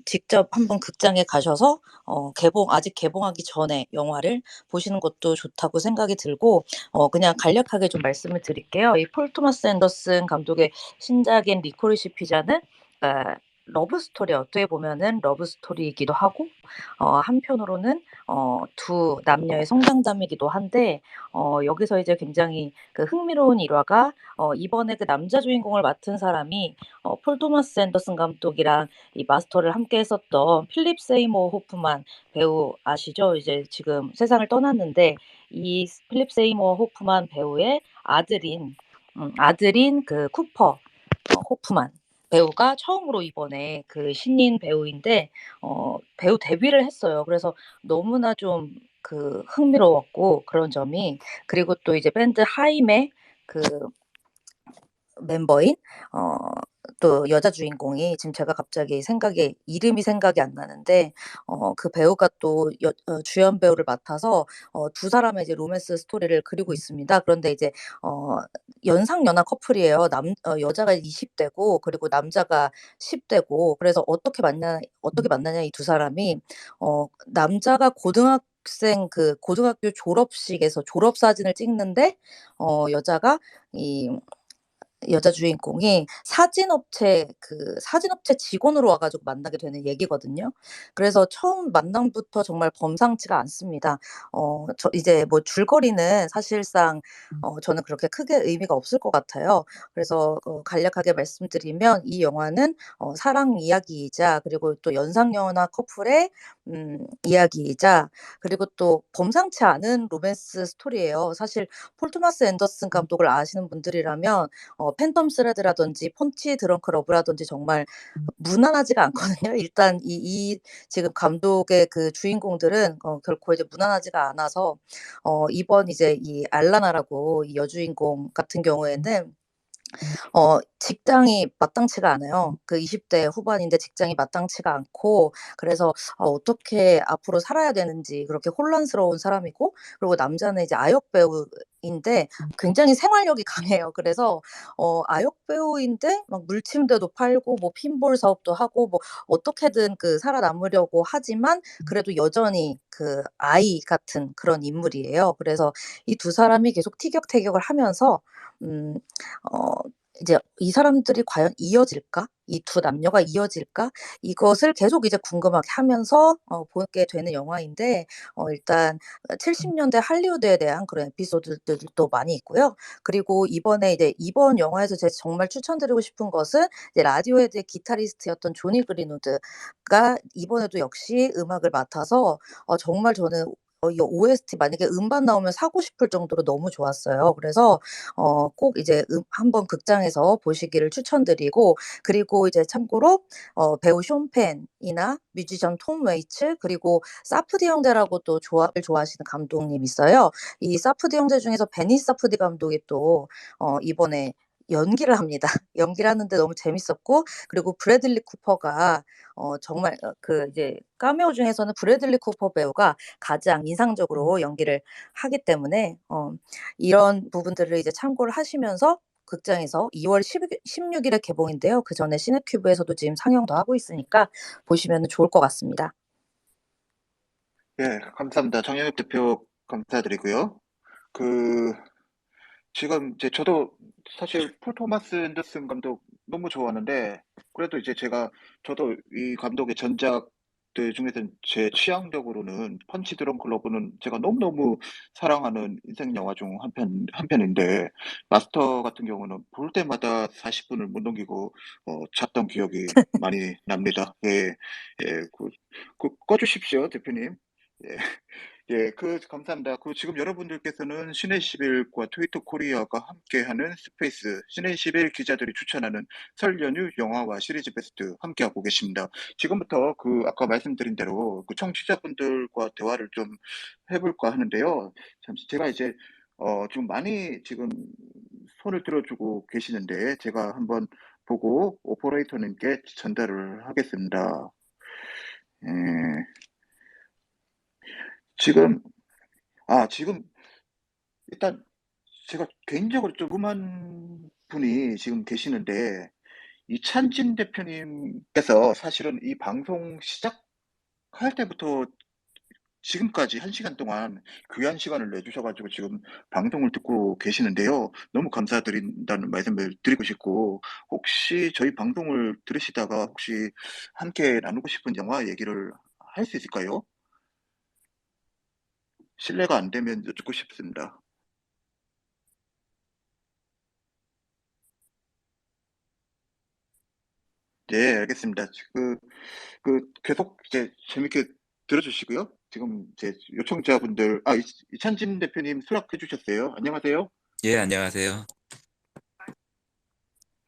직접 한번 극장에 가셔서 아직 개봉하기 전에 영화를 보시는 것도 좋다고 생각이 들고, 그냥 간략하게 좀 말씀을 드릴게요. 이 폴 토마스 앤더슨 감독의 신작인 리코리시 피자는 러브 스토리 어떻게 보면은 러브 스토리이기도 하고 한편으로는 두 남녀의 성장담이기도 한데 여기서 이제 굉장히 그 흥미로운 일화가 이번에 그 남자 주인공을 맡은 사람이 폴 토마스 앤더슨 감독이랑 이 마스터를 함께 했었던 필립 세이모 호프만 배우 아시죠? 이제 지금 세상을 떠났는데 이 필립 세이모 호프만 배우의 아들인 그 쿠퍼 호프만 배우가 처음으로 이번에 그 신인 배우인데 배우 데뷔를 했어요. 그래서 너무나 좀 그 흥미로웠고 그런 점이 그리고 또 이제 밴드 하임의 그 멤버인 또 여자 주인공이 지금 제가 갑자기 이름이 생각이 안 나는데 그 배우가 또 주연 배우를 맡아서 두 사람의 이제 로맨스 스토리를 그리고 있습니다. 그런데 이제 연상연하 커플이에요. 여자가 20대고 그리고 남자가 10대고 그래서 어떻게 만나냐 이 두 사람이 남자가 고등학교 졸업식에서 졸업 사진을 찍는데 여자가 이 여자 주인공이 사진업체 직원으로 와 가지고 만나게 되는 얘기거든요. 그래서 처음 만남부터 정말 범상치가 않습니다. 이제 뭐 줄거리는 사실상 저는 그렇게 크게 의미가 없을 것 같아요. 그래서 간략하게 말씀드리면 이 영화는 사랑 이야기이자 그리고 또 연상연하 커플의 이야기이자 그리고 또 범상치 않은 로맨스 스토리예요. 사실 폴 토마스 앤더슨 감독을 아시는 분들이라면 팬텀 스레드라든지 펀치 드렁크 러브라든지 정말 무난하지가 않거든요. 일단 이 지금 감독의 그 주인공들은 결코 이제 무난하지가 않아서 이번 이제 이 알라나라고 이 여주인공 같은 경우에는 직장이 마땅치가 않아요. 그 20대 후반인데 직장이 마땅치가 않고 그래서 어떻게 앞으로 살아야 되는지 그렇게 혼란스러운 사람이고 그리고 남자는 이제 아역 배우인데 굉장히 생활력이 강해요. 그래서 아역 배우인데 막 물침대도 팔고 뭐 핀볼 사업도 하고 뭐 어떻게든 그 살아남으려고 하지만 그래도 여전히 그 아이 같은 그런 인물이에요. 그래서 이 두 사람이 계속 티격태격을 하면서 음 이제 '이 사람들이 과연 이어질까? 이 두 남녀가 이어질까?' 이것을 계속 이제 궁금하게 하면서 보게 되는 영화인데 일단 70 년대 할리우드에 대한 그런 에피소드들도 많이 있고요. 그리고 이번 영화에서 제가 정말 추천드리고 싶은 것은 이제 라디오헤드의 기타리스트였던 조니 그린우드가 이번에도 역시 음악을 맡아서 정말 저는 이 OST 만약에 음반 나오면 사고 싶을 정도로 너무 좋았어요. 그래서 꼭 이제 한번 극장에서 보시기를 추천드리고 그리고 이제 참고로 배우 숀 펜이나 뮤지션 톰 웨이츠 그리고 사프디 형제라고 또 조합을 좋아하시는 감독님이 있어요. 이 사프디 형제 중에서 베니 사프디 감독이 또 이번에 연기를 합니다. 연기를 하는데 너무 재밌었고 그리고 브래들리 쿠퍼가 정말 그 이제 카메오 중에서는 브래들리 쿠퍼 배우가 가장 인상적으로 연기를 하기 때문에 이런 부분들을 이제 참고를 하시면서 극장에서 2월 16일에 개봉인데요. 그전에 시네큐브에서도 지금 상영도 하고 있으니까 보시면은 좋을 것 같습니다. 예, 감사합니다. 정영엽 대표 감사드리고요. 그 지금 이제 저도 사실 폴 토마스 앤더슨 감독 너무 좋아하는데 그래도 이제 저도 이 감독의 전작들 중에서 제 취향적으로는 펀치 드렁크 러브는 제가 너무너무 사랑하는 인생 영화 중 한 편인데 마스터 같은 경우는 볼 때마다 40분을 못 넘기고 잤던 기억이 많이 납니다. 예. 예. 꺼 주십시오, 대표님. 예. 예, 감사합니다. 지금 여러분들께서는 신의 11과 트위터 코리아가 함께하는 스페이스, 신의 11 기자들이 추천하는 설 연휴 영화와 시리즈 베스트 함께하고 계십니다. 지금부터 아까 말씀드린 대로 청취자분들과 대화를 좀 해볼까 하는데요. 잠시 제가 이제, 좀 많이 지금 손을 들어주고 계시는데, 제가 한번 보고 오퍼레이터님께 전달을 하겠습니다. 예, 지금, 지금 일단 제가 개인적으로 좀 궁금한 분이 지금 계시는데 이찬진 대표님께서 사실은 이 방송 시작할 때부터 지금까지 1시간 동안 귀한 시간을 내주셔가지고 지금 방송을 듣고 계시는데요. 너무 감사드린다는 말씀을 드리고 싶고, 혹시 저희 방송을 들으시다가 혹시 함께 나누고 싶은 영화 얘기를 할 수 있을까요? 실례가 안 되면 여쭙고 싶습니다. 네, 알겠습니다. 계속 이제 재밌게 들어주시고요. 지금 제 요청자분들, 이찬진 대표님 수락해 주셨어요. 안녕하세요. 예, 안녕하세요.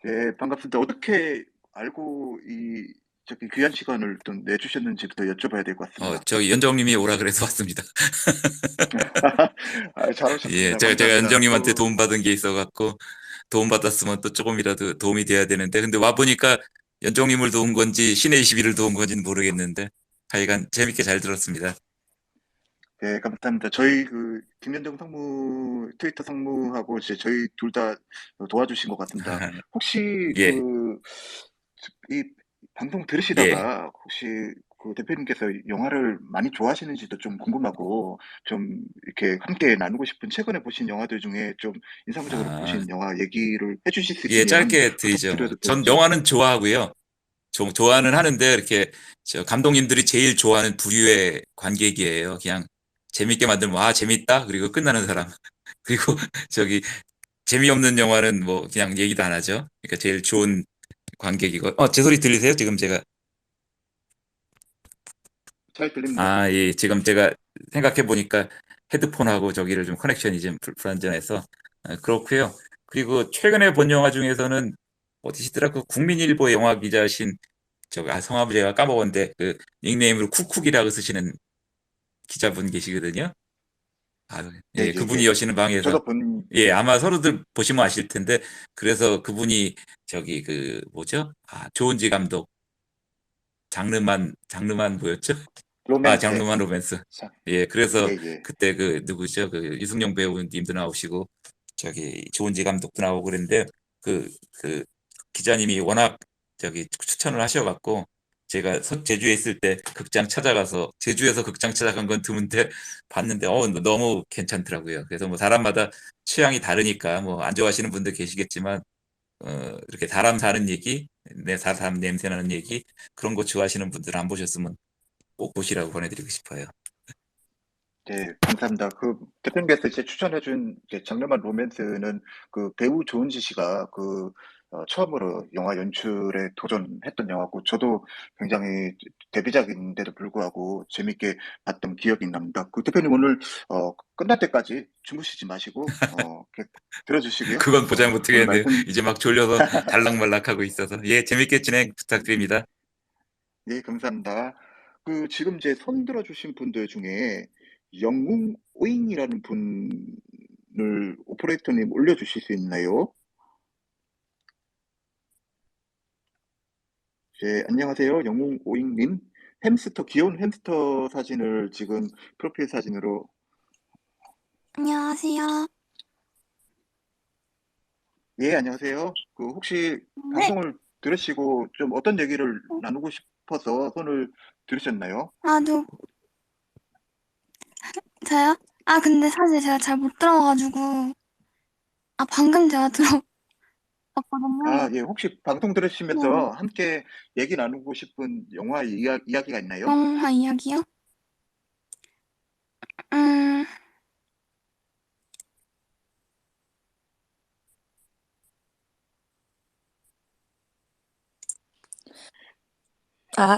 네, 반갑습니다. 어떻게 알고 저기 귀한 시간을 좀 내주셨는지부터 여쭤봐야 될 것 같습니다. 저기 연정님이 오라 그래서 왔습니다. 잘 예, 오셨습니다. 제가 감사합니다. 연정님한테 도움받은 게 있어갖고, 도움받았으면 또 조금이라도 도움이 돼야 되는데, 근데 와보니까 연정님을 도운 건지, 신의 21을 도운 건지는 모르겠는데, 하여간 재밌게 잘 들었습니다. 네, 감사합니다. 저희 김현정 트위터 상무하고 이제 저희 둘 다 도와주신 것 같습니다. 혹시 예, 이 방송 예. 들으시다가 혹시 대표님께서 영화를 많이 좋아하시는지도 좀 궁금하고, 좀 이렇게 함께 나누고 싶은 최근에 보신 영화들 중에 좀 인상적으로 아, 보신 영화 얘기를 해주실 수 예, 있으면 짧게 드리죠. 부탁드려도 전 되는지. 영화는 좋아하고요. 좋아는 하는데, 이렇게, 감독님들이 제일 좋아하는 부류의 관객이에요. 그냥 재밌게 만들면, 재밌다? 그리고 끝나는 사람. 그리고 저기, 재미없는 영화는 뭐, 그냥 얘기도 안 하죠. 그러니까 제일 좋은 관객이고. 제 소리 들리세요? 지금 제가. 잘 들립니다. 예, 지금 제가 생각해 보니까 헤드폰하고 저기를 좀 커넥션이 좀 불안전해서. 그렇고요. 그리고 최근에 본 영화 중에서는 어디시더라? 그 국민일보 영화 기자신, 성함을 제가 까먹었는데, 닉네임으로 쿡쿡이라고 쓰시는 기자분 계시거든요. 예, 예, 예, 그분이 예. 여시는 방에서, 저도 본, 예, 아마 서로들 보시면 아실 텐데, 그래서 그분이 뭐죠? 조은지 감독, 장르만 뭐였죠? 로맨스. 장르만 로맨스. 자, 예, 예, 그래서 예. 그때 누구죠? 유승용 배우님도 나오시고, 조은지 감독도 나오고 그랬는데, 그 기자님이 워낙 추천을 하셔갖고, 제가 제주에 있을 때 제주에서 극장 찾아간 건 드문데 봤는데, 너무 괜찮더라고요. 그래서 뭐 사람마다 취향이 다르니까, 뭐 안 좋아하시는 분들 계시겠지만, 이렇게 사람 사는 얘기, 사람 냄새 나는 얘기, 그런 거 좋아하시는 분들 안 보셨으면 꼭 보시라고 보내드리고 싶어요. 네, 감사합니다. 대표님께서 이제 추천해준 장르만 로맨스는 배우 조은지 씨가 처음으로 영화 연출에 도전했던 영화고, 저도 굉장히 데뷔작인데도 불구하고 재밌게 봤던 기억이 납니다. 대표님 오늘, 끝날 때까지 주무시지 마시고, 이렇게 들어주시고요. 그건 보장 오늘 못하겠네요. 말씀, 이제 막 졸려서 달락말락하고 있어서. 예, 재밌게 진행 부탁드립니다. 네, 감사합니다. 지금 제 손 들어주신 분들 중에 영웅 오잉이라는 분을 오퍼레이터님 올려주실 수 있나요? 네, 안녕하세요. 영웅 오잉님. 귀여운 햄스터 사진을 지금 프로필 사진으로. 안녕하세요. 예, 안녕하세요. 혹시 네. 방송을 들으시고 좀 어떤 얘기를 나누고 싶어서 손을 들으셨나요? 저요? 근데 사실 제가 잘 못 들어가지고, 방금 제가 들어봤거든요. 예, 혹시 방송 네. 들으시면서 함께 얘기 나누고 싶은 영화 이야기가 있나요? 영화 이야기요? 음,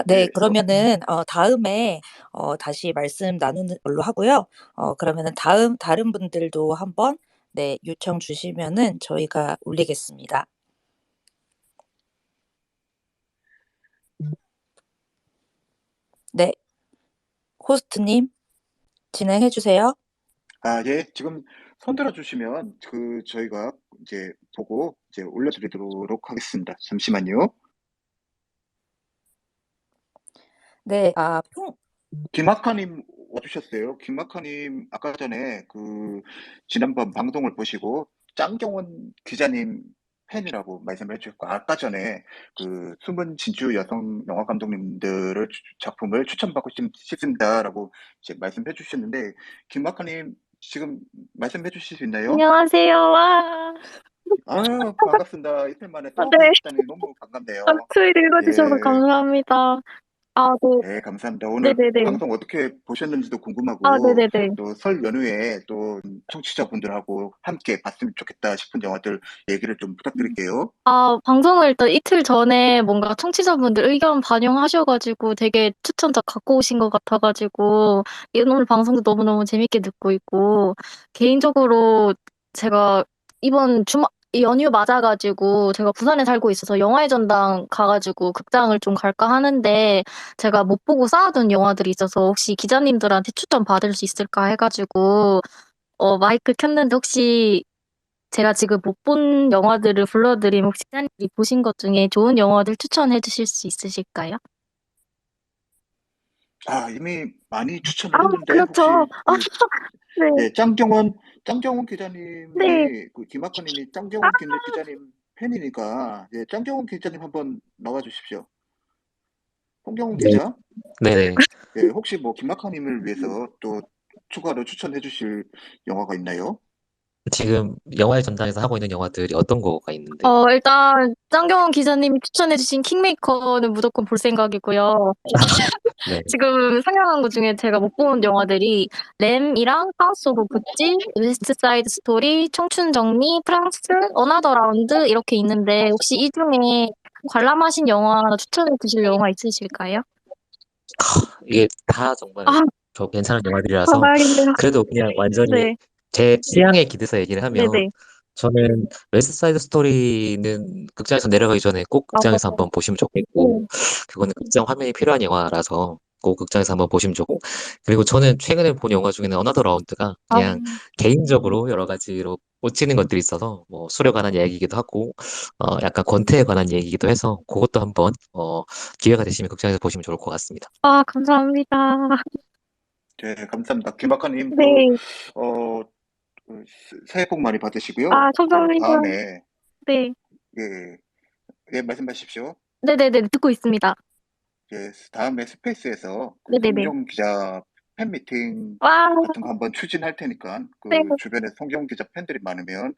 네, 네, 그러면은, 다음에, 다시 말씀 나누는 걸로 하고요. 그러면은 다른 분들도 한번, 네, 요청 주시면은 저희가 올리겠습니다. 네, 호스트님, 진행해 주세요. 예, 지금 손 들어주시면 저희가 이제 보고 이제 올려드리도록 하겠습니다. 잠시만요. 네, 김학화님 와주셨어요. 김학화님 아까 전에 지난번 방송을 보시고 짱경원 기자님 팬이라고 말씀을 해주셨고, 아까 전에 그 숨은 진주 여성 영화 감독님들을 작품을 추천받고 싶습니다라고 이제 말씀해 주셨는데, 김마카님 지금 말씀해 주실 수 있나요? 안녕하세요. 와. 아, 반갑습니다. 이틀 만에 아, 또 네. 뵙다니 너무 반갑네요. 트윗 읽어주셔서 예, 감사합니다. 아, 네. 네, 감사합니다. 오늘 네네네. 방송 어떻게 보셨는지도 아, 궁금하고, 네네네. 또 설 연휴에 또 청취자분들하고 함께 봤으면 좋겠다 싶은 영화들 얘기를 좀 부탁드릴게요. 아, 방송을 일단 이틀 전에 뭔가 청취자분들 의견 반영하셔가지고 되게 추천작 갖고 오신 것 같아가지고, 오늘 방송도 너무너무 재밌게 듣고 있고, 개인적으로 제가 이번 연휴 맞아가지고, 제가 부산에 살고 있어서 영화의 전당 가가지고 극장을 좀 갈까 하는데, 제가 못 보고 쌓아둔 영화들이 있어서 혹시 기자님들한테 추천 받을 수 있을까 해가지고, 마이크 켰는데 혹시 제가 지금 못 본 영화들을 불러드리면 혹시 기자님이 보신 것 중에 좋은 영화들 추천해 주실 수 있으실까요? 아, 이미 많이 추천을 아, 했는데, 혹시 그렇죠. 아, 그, 네, 예, 짱정원 네. 기자님이, 그 김학헌님이 아, 짱정원 기자님 팬이니까, 예, 짱정원 기자님 한번 나와 주십시오. 홍경원 네, 기자, 네네. 예, 혹시 뭐 김학헌님을 위해서 또 추가로 추천해 주실 영화가 있나요? 지금 영화의 전당에서 하고 있는 영화들이 어떤 거가 있는데요? 일단 짱경원 기자님이 추천해 주신 킹메이커는 무조건 볼 생각이고요. 네. 지금 상영한 것 중에 제가 못 본 영화들이 램이랑 하우스 오브 구찌, 웨스트 사이드 스토리, 청춘 정리, 프랑스, 어나더 라운드 이렇게 있는데 혹시 이 중에 관람하신 영화 추천해 주실 영화 있으실까요? 이게 다 정말 아, 저 괜찮은 영화들이라서 다행이네요. 그래도 그냥 완전히 네, 제 취향에 기대서 얘기를 하면 네네. 저는 웨스트 사이드 스토리는 극장에서 내려가기 전에 꼭 아, 극장에서 맞아요. 한번 보시면 좋겠고 네. 그거는 극장 화면이 필요한 영화라서 꼭 극장에서 한번 보시면 좋고 그리고 저는 최근에 본 영화 중에는 어나더 라운드가 아, 그냥 개인적으로 여러 가지로 꽂히는 것들이 있어서 뭐 술에 관한 이야기이기도 하고 약간 권태에 관한 얘기이기도 해서 그것도 한번 기회가 되시면 극장에서 보시면 좋을 것 같습니다. 아, 감사합니다. 네, 감사합니다. 김학헌님 또, 네. 어, 새해 복 많이 아, 받으시고요. 또 감사합니다. 다음에, 네. 예, 예, 말씀하십시오. 네네네. 듣고 있습니다. 예, 다음에 스페이스에서 그 네네네. 송정 기자 팬 미팅 와, 같은 거 한번 추진할 테니까 네. 그 주변에 송정 기자 팬들이 많으면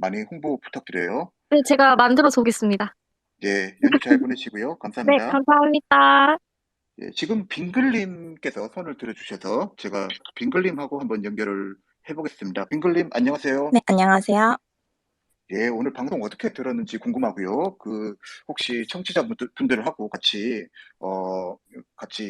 많이 홍보 부탁드려요. 네, 제가 만들어서 오겠습니다. 예, 연휴 잘 보내시고요. 네, 감사합니다. 감사합니다. 예, 지금 빙글님께서 손을 들어주셔서 제가 빙글님하고 한번 연결을 해보겠습니다. 빙글님, 안녕하세요. 네, 안녕하세요. 예, 오늘 방송 어떻게 들었는지 궁금하고요. 그, 혹시 청취자분들하고 같이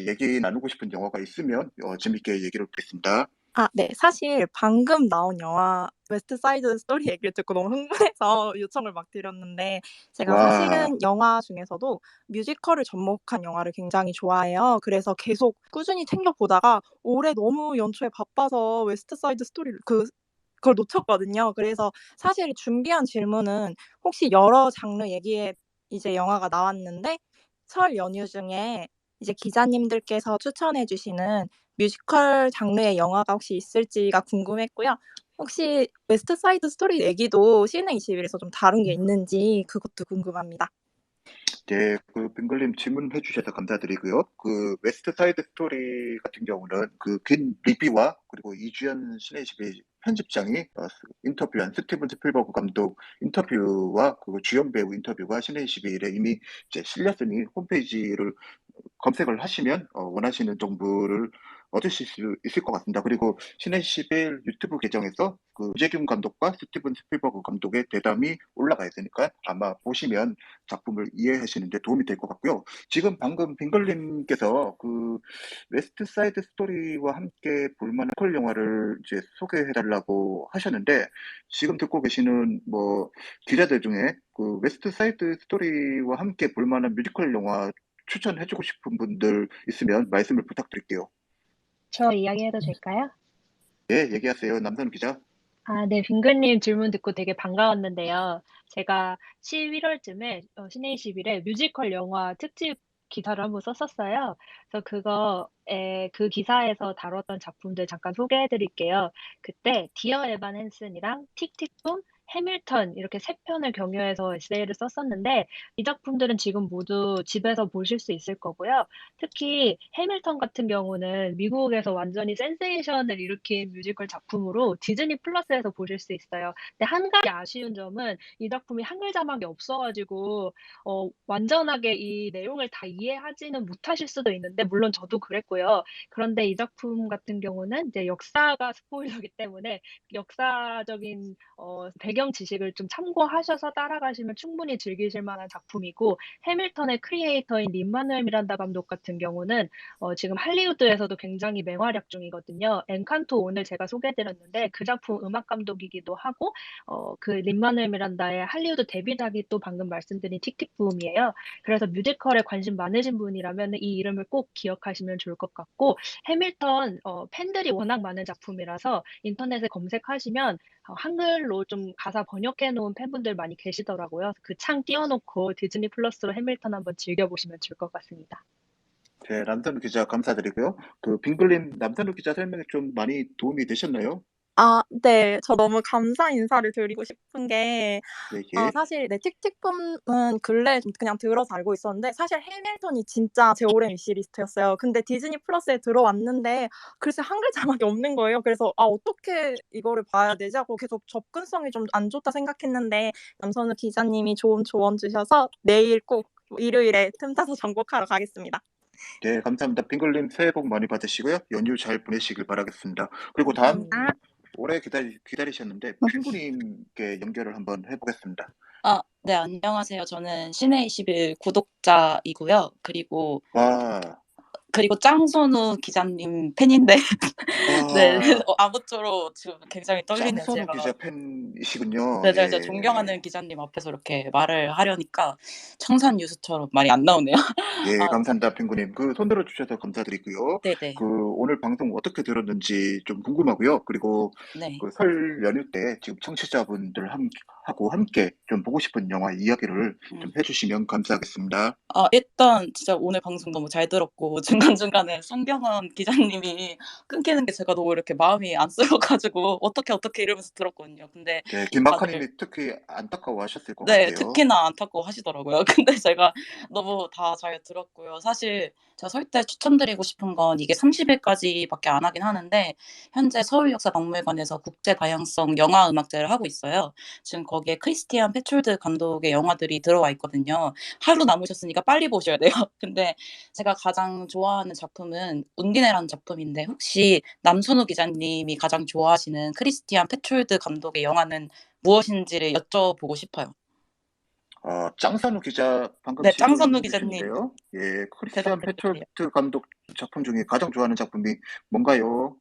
얘기 나누고 싶은 영화가 있으면, 재밌게 얘기를 듣겠습니다. 아, 네. 사실 방금 나온 영화 웨스트 사이드 스토리 얘기를 듣고 너무 흥분해서 요청을 막 드렸는데 제가 와, 사실은 영화 중에서도 뮤지컬을 접목한 영화를 굉장히 좋아해요. 그래서 계속 꾸준히 챙겨 보다가 올해 너무 연초에 바빠서 웨스트 사이드 스토리를 그걸 놓쳤거든요. 그래서 사실 준비한 질문은 혹시 여러 장르 얘기에 이제 영화가 나왔는데 설 연휴 중에 이제 기자님들께서 추천해 주시는 뮤지컬 장르의 영화가 혹시 있을지가 궁금했고요. 혹시 웨스트 사이드 스토리 얘기도 시내21에서 좀 다룬 게 있는지 그것도 궁금합니다. 네, 그 빙글님 질문해 주셔서 감사드리고요. 그 웨스트 사이드 스토리 같은 경우는 그 긴 리비와 그리고 이주연 신의 편집장이 인터뷰한 스티븐 스필버그 감독 인터뷰와 그 주연 배우 인터뷰가 신의 21에 이미 이제 실렸으니 홈페이지를 검색을 하시면 원하시는 정보를 얻으실 수 있을 것 같습니다. 그리고 신의 11 유튜브 계정에서 그 유재균 감독과 스티븐 스필버그 감독의 대담이 올라가 있으니까 아마 보시면 작품을 이해하시는 데 도움이 될 것 같고요. 지금 방금 빙글님께서 그 웨스트 사이드 스토리와 함께 볼만한 뮤지컬 영화를 이제 소개해달라고 하셨는데 지금 듣고 계시는 뭐 기자들 중에 그 웨스트 사이드 스토리와 함께 볼만한 뮤지컬 영화 추천해주고 싶은 분들 있으면 말씀을 부탁드릴게요. 저 이야기해도 될까요? 예, 얘기하세요. 남선 기자. 아, 네, 빙글님 질문 듣고 되게 반가웠는데요. 제가 11월쯤에 시네이시빌에 뮤지컬 영화 특집 기사를 한번 썼었어요. 그래서 그 기사에서 다뤘던 작품들 잠깐 소개해 드릴게요. 그때 디어 에반 헨슨이랑 틱틱붐, 해밀턴 이렇게 세 편을 경유해서 에세이를 썼었는데 이 작품들은 지금 모두 집에서 보실 수 있을 거고요. 특히 해밀턴 같은 경우는 미국에서 완전히 센세이션을 일으킨 뮤지컬 작품으로 디즈니 플러스에서 보실 수 있어요. 근데 한 가지 아쉬운 점은 이 작품이 한글 자막이 없어가지고 완전하게 이 내용을 다 이해하지는 못하실 수도 있는데 물론 저도 그랬고요. 그런데 이 작품 같은 경우는 이제 역사가 스포일러기 때문에 역사적인 배경 지식을 좀 참고하셔서 따라가시면 충분히 즐기실 만한 작품이고 해밀턴의 크리에이터인 린 마누엘 미란다 감독 같은 경우는 지금 할리우드에서도 굉장히 맹활약 중이거든요. 엔칸토 오늘 제가 소개해드렸는데 그 작품 음악 감독이기도 하고 그 린 마누엘 미란다의 할리우드 데뷔작이 또 방금 말씀드린 틱틱붐이에요. 그래서 뮤지컬에 관심 많으신 분이라면 이 이름을 꼭 기억하시면 좋을 것 같고 해밀턴 팬들이 워낙 많은 작품이라서 인터넷에 검색하시면 한글로 좀 가사 번역해 놓은 팬분들 많이 계시더라고요. 그 창 띄워놓고 디즈니 플러스로 해밀턴 한번 즐겨보시면 좋을 것 같습니다. 네, 남선우 기자 감사드리고요. 그 빙글님 남선우 기자 설명이 좀 많이 도움이 되셨나요? 네. 저 너무 감사 인사를 드리고 싶은 게 예, 예. 사실 네 틱틱붐은 근래에 좀 그냥 들어서 알고 있었는데 사실 해밀턴이 진짜 제 올해 위시리스트였어요. 근데 디즈니 플러스에 들어왔는데 글쎄 한글 자막이 없는 거예요. 그래서 '아 어떻게 이거를 봐야 되지?' 하고 계속 접근성이 좀 안 좋다 생각했는데 남선우 기자님이 좋은 조언 주셔서 내일 꼭 일요일에 틈 타서 정복하러 가겠습니다. 네, 감사합니다. 빙글님 새해 복 많이 받으시고요. 연휴 잘 보내시길 바라겠습니다. 그리고 다음 감사합니다. 오래 기다리셨는데 핑구님께 연결을 한번 해보겠습니다. 네, 안녕하세요. 저는 신의21 구독자이고요. 와, 그리고 짱선우 기자님 팬인데, 네, 와, 아무쪼록 지금 굉장히 떨리네요. 짱선우 제가. 기자 팬이시군요. 네, 제가 예. 존경하는 기자님 앞에서 이렇게 말을 하려니까 청산 유수처럼 말이 안 나오네요. 예, 아, 감사합니다, 핑구님. 그 손 들어주셔서 감사드리고요. 네네. 그 오늘 방송 어떻게 들었는지 좀 궁금하고요. 그리고 네. 그 설 연휴 때 지금 청취자분들 하고 함께 좀 보고 싶은 영화 이야기를 좀 해주시면 감사하겠습니다. 일단 진짜 오늘 방송 너무 잘 들었고 중간중간에 송병헌 기자님이 끊기는 게 제가 너무 이렇게 마음이 안쓰러워가지고 어떻게 이러면서 들었거든요. 근데 네, 다들 김박하님이 특히 안타까워하셨을 것 네, 같아요. 특히나 안타까워 하시더라고요. 근데 제가 너무 다 잘 들었고요. 사실 제가 설 때 추천드리고 싶은 건 이게 30일까지밖에 안 하긴 하는데 현재 서울역사박물관에서 국제 다양성 영화 음악제를 하고 있어요. 지금 거기에 크리스티안 페출드 감독의 영화들이 들어와 있거든요. 하루 남으셨으니까 빨리 보셔야 돼요. 근데 제가 가장 좋아하는 작품은 운디네라는 작품인데 혹시 남선우 기자님이 가장 좋아하시는 크리스티안 페출드 감독의 영화는 무엇인지를 여쭤보고 싶어요. 짱선우 기자 방금 네, 질문 짱선우 기자님 주셨는데요. 예, 대답 크리스티안 부탁드려요. 페철트 감독 작품 중에 가장 좋아하는 작품이 뭔가요?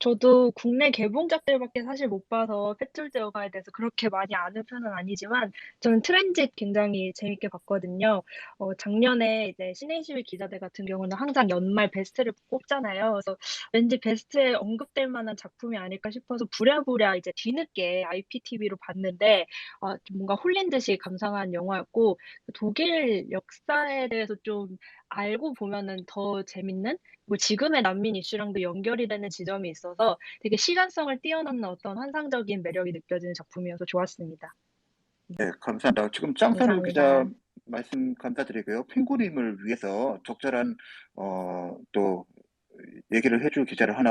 저도 국내 개봉작들밖에 사실 못 봐서 패출드 영화에 대해서 그렇게 많이 아는 편은 아니지만 저는 트랜짓 굉장히 재밌게 봤거든요. 작년에 이제 신의21 기자들 같은 경우는 항상 연말 베스트를 꼽잖아요. 그래서 왠지 베스트에 언급될 만한 작품이 아닐까 싶어서 부랴부랴 이제 뒤늦게 IPTV로 봤는데 좀 뭔가 홀린 듯이 감상한 영화였고 독일 역사에 대해서 좀 알고 보면은 더 재밌는 뭐 지금의 난민 이슈랑도 연결이 되는 지점이 있어서 되게 시간성을 뛰어넘는 어떤 환상적인 매력이 느껴지는 작품이어서 좋았습니다. 네, 감사합니다. 지금 짱선우 기자 감사합니다. 말씀 감사드리고요. 핑구님을 위해서 적절한 또 얘기를 해줄 기자를 한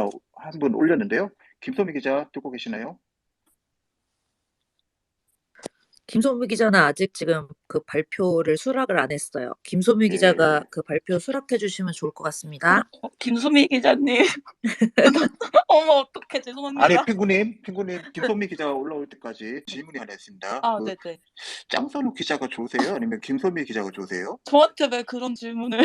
분 올렸는데요. 김소미 기자 듣고 계시나요? 김소미 기자는 아직 지금 그 발표를 수락을 안 했어요. 김소미 기자가 그 발표 수락해 주시면 좋을 것 같습니다. 김수미 기자님. 어머, 어떡해. 죄송합니다. 아니, 핑구님, 김소미 기자가 올라올 때까지 질문이 하나 있습니다. 네네. 짱선우 기자가 좋으세요? 아니면 김소미 기자가 좋으세요? 저한테 왜 그런 질문을.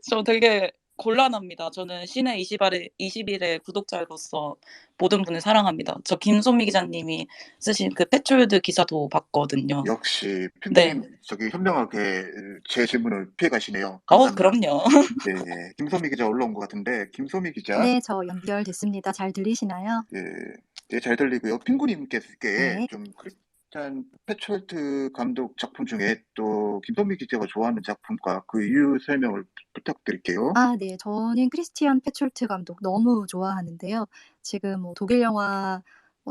저 되게 곤란합니다. 저는 신의 20일의 구독자로서 모든 분을 사랑합니다. 저 김소미 기자님이 쓰신 그 패출드 기사도 봤거든요. 역시 네. 핑구님 저기 현명하게 제 질문을 피해 가시네요. 감사합니다. 그럼요. 네, 김소미 기자 올라온 것 같은데 김소미 기자. 네, 저 연결됐습니다. 잘 들리시나요? 네, 잘 들리고요. 핑구님께 네. 좀 크리스찬 페철트 감독 작품 중에 또 김소미 기자가 좋아하는 작품과 그 이유 설명을 부탁드릴게요. 네. 저는 크리스티안 페출트 감독 너무 좋아하는데요. 지금 뭐 독일 영화,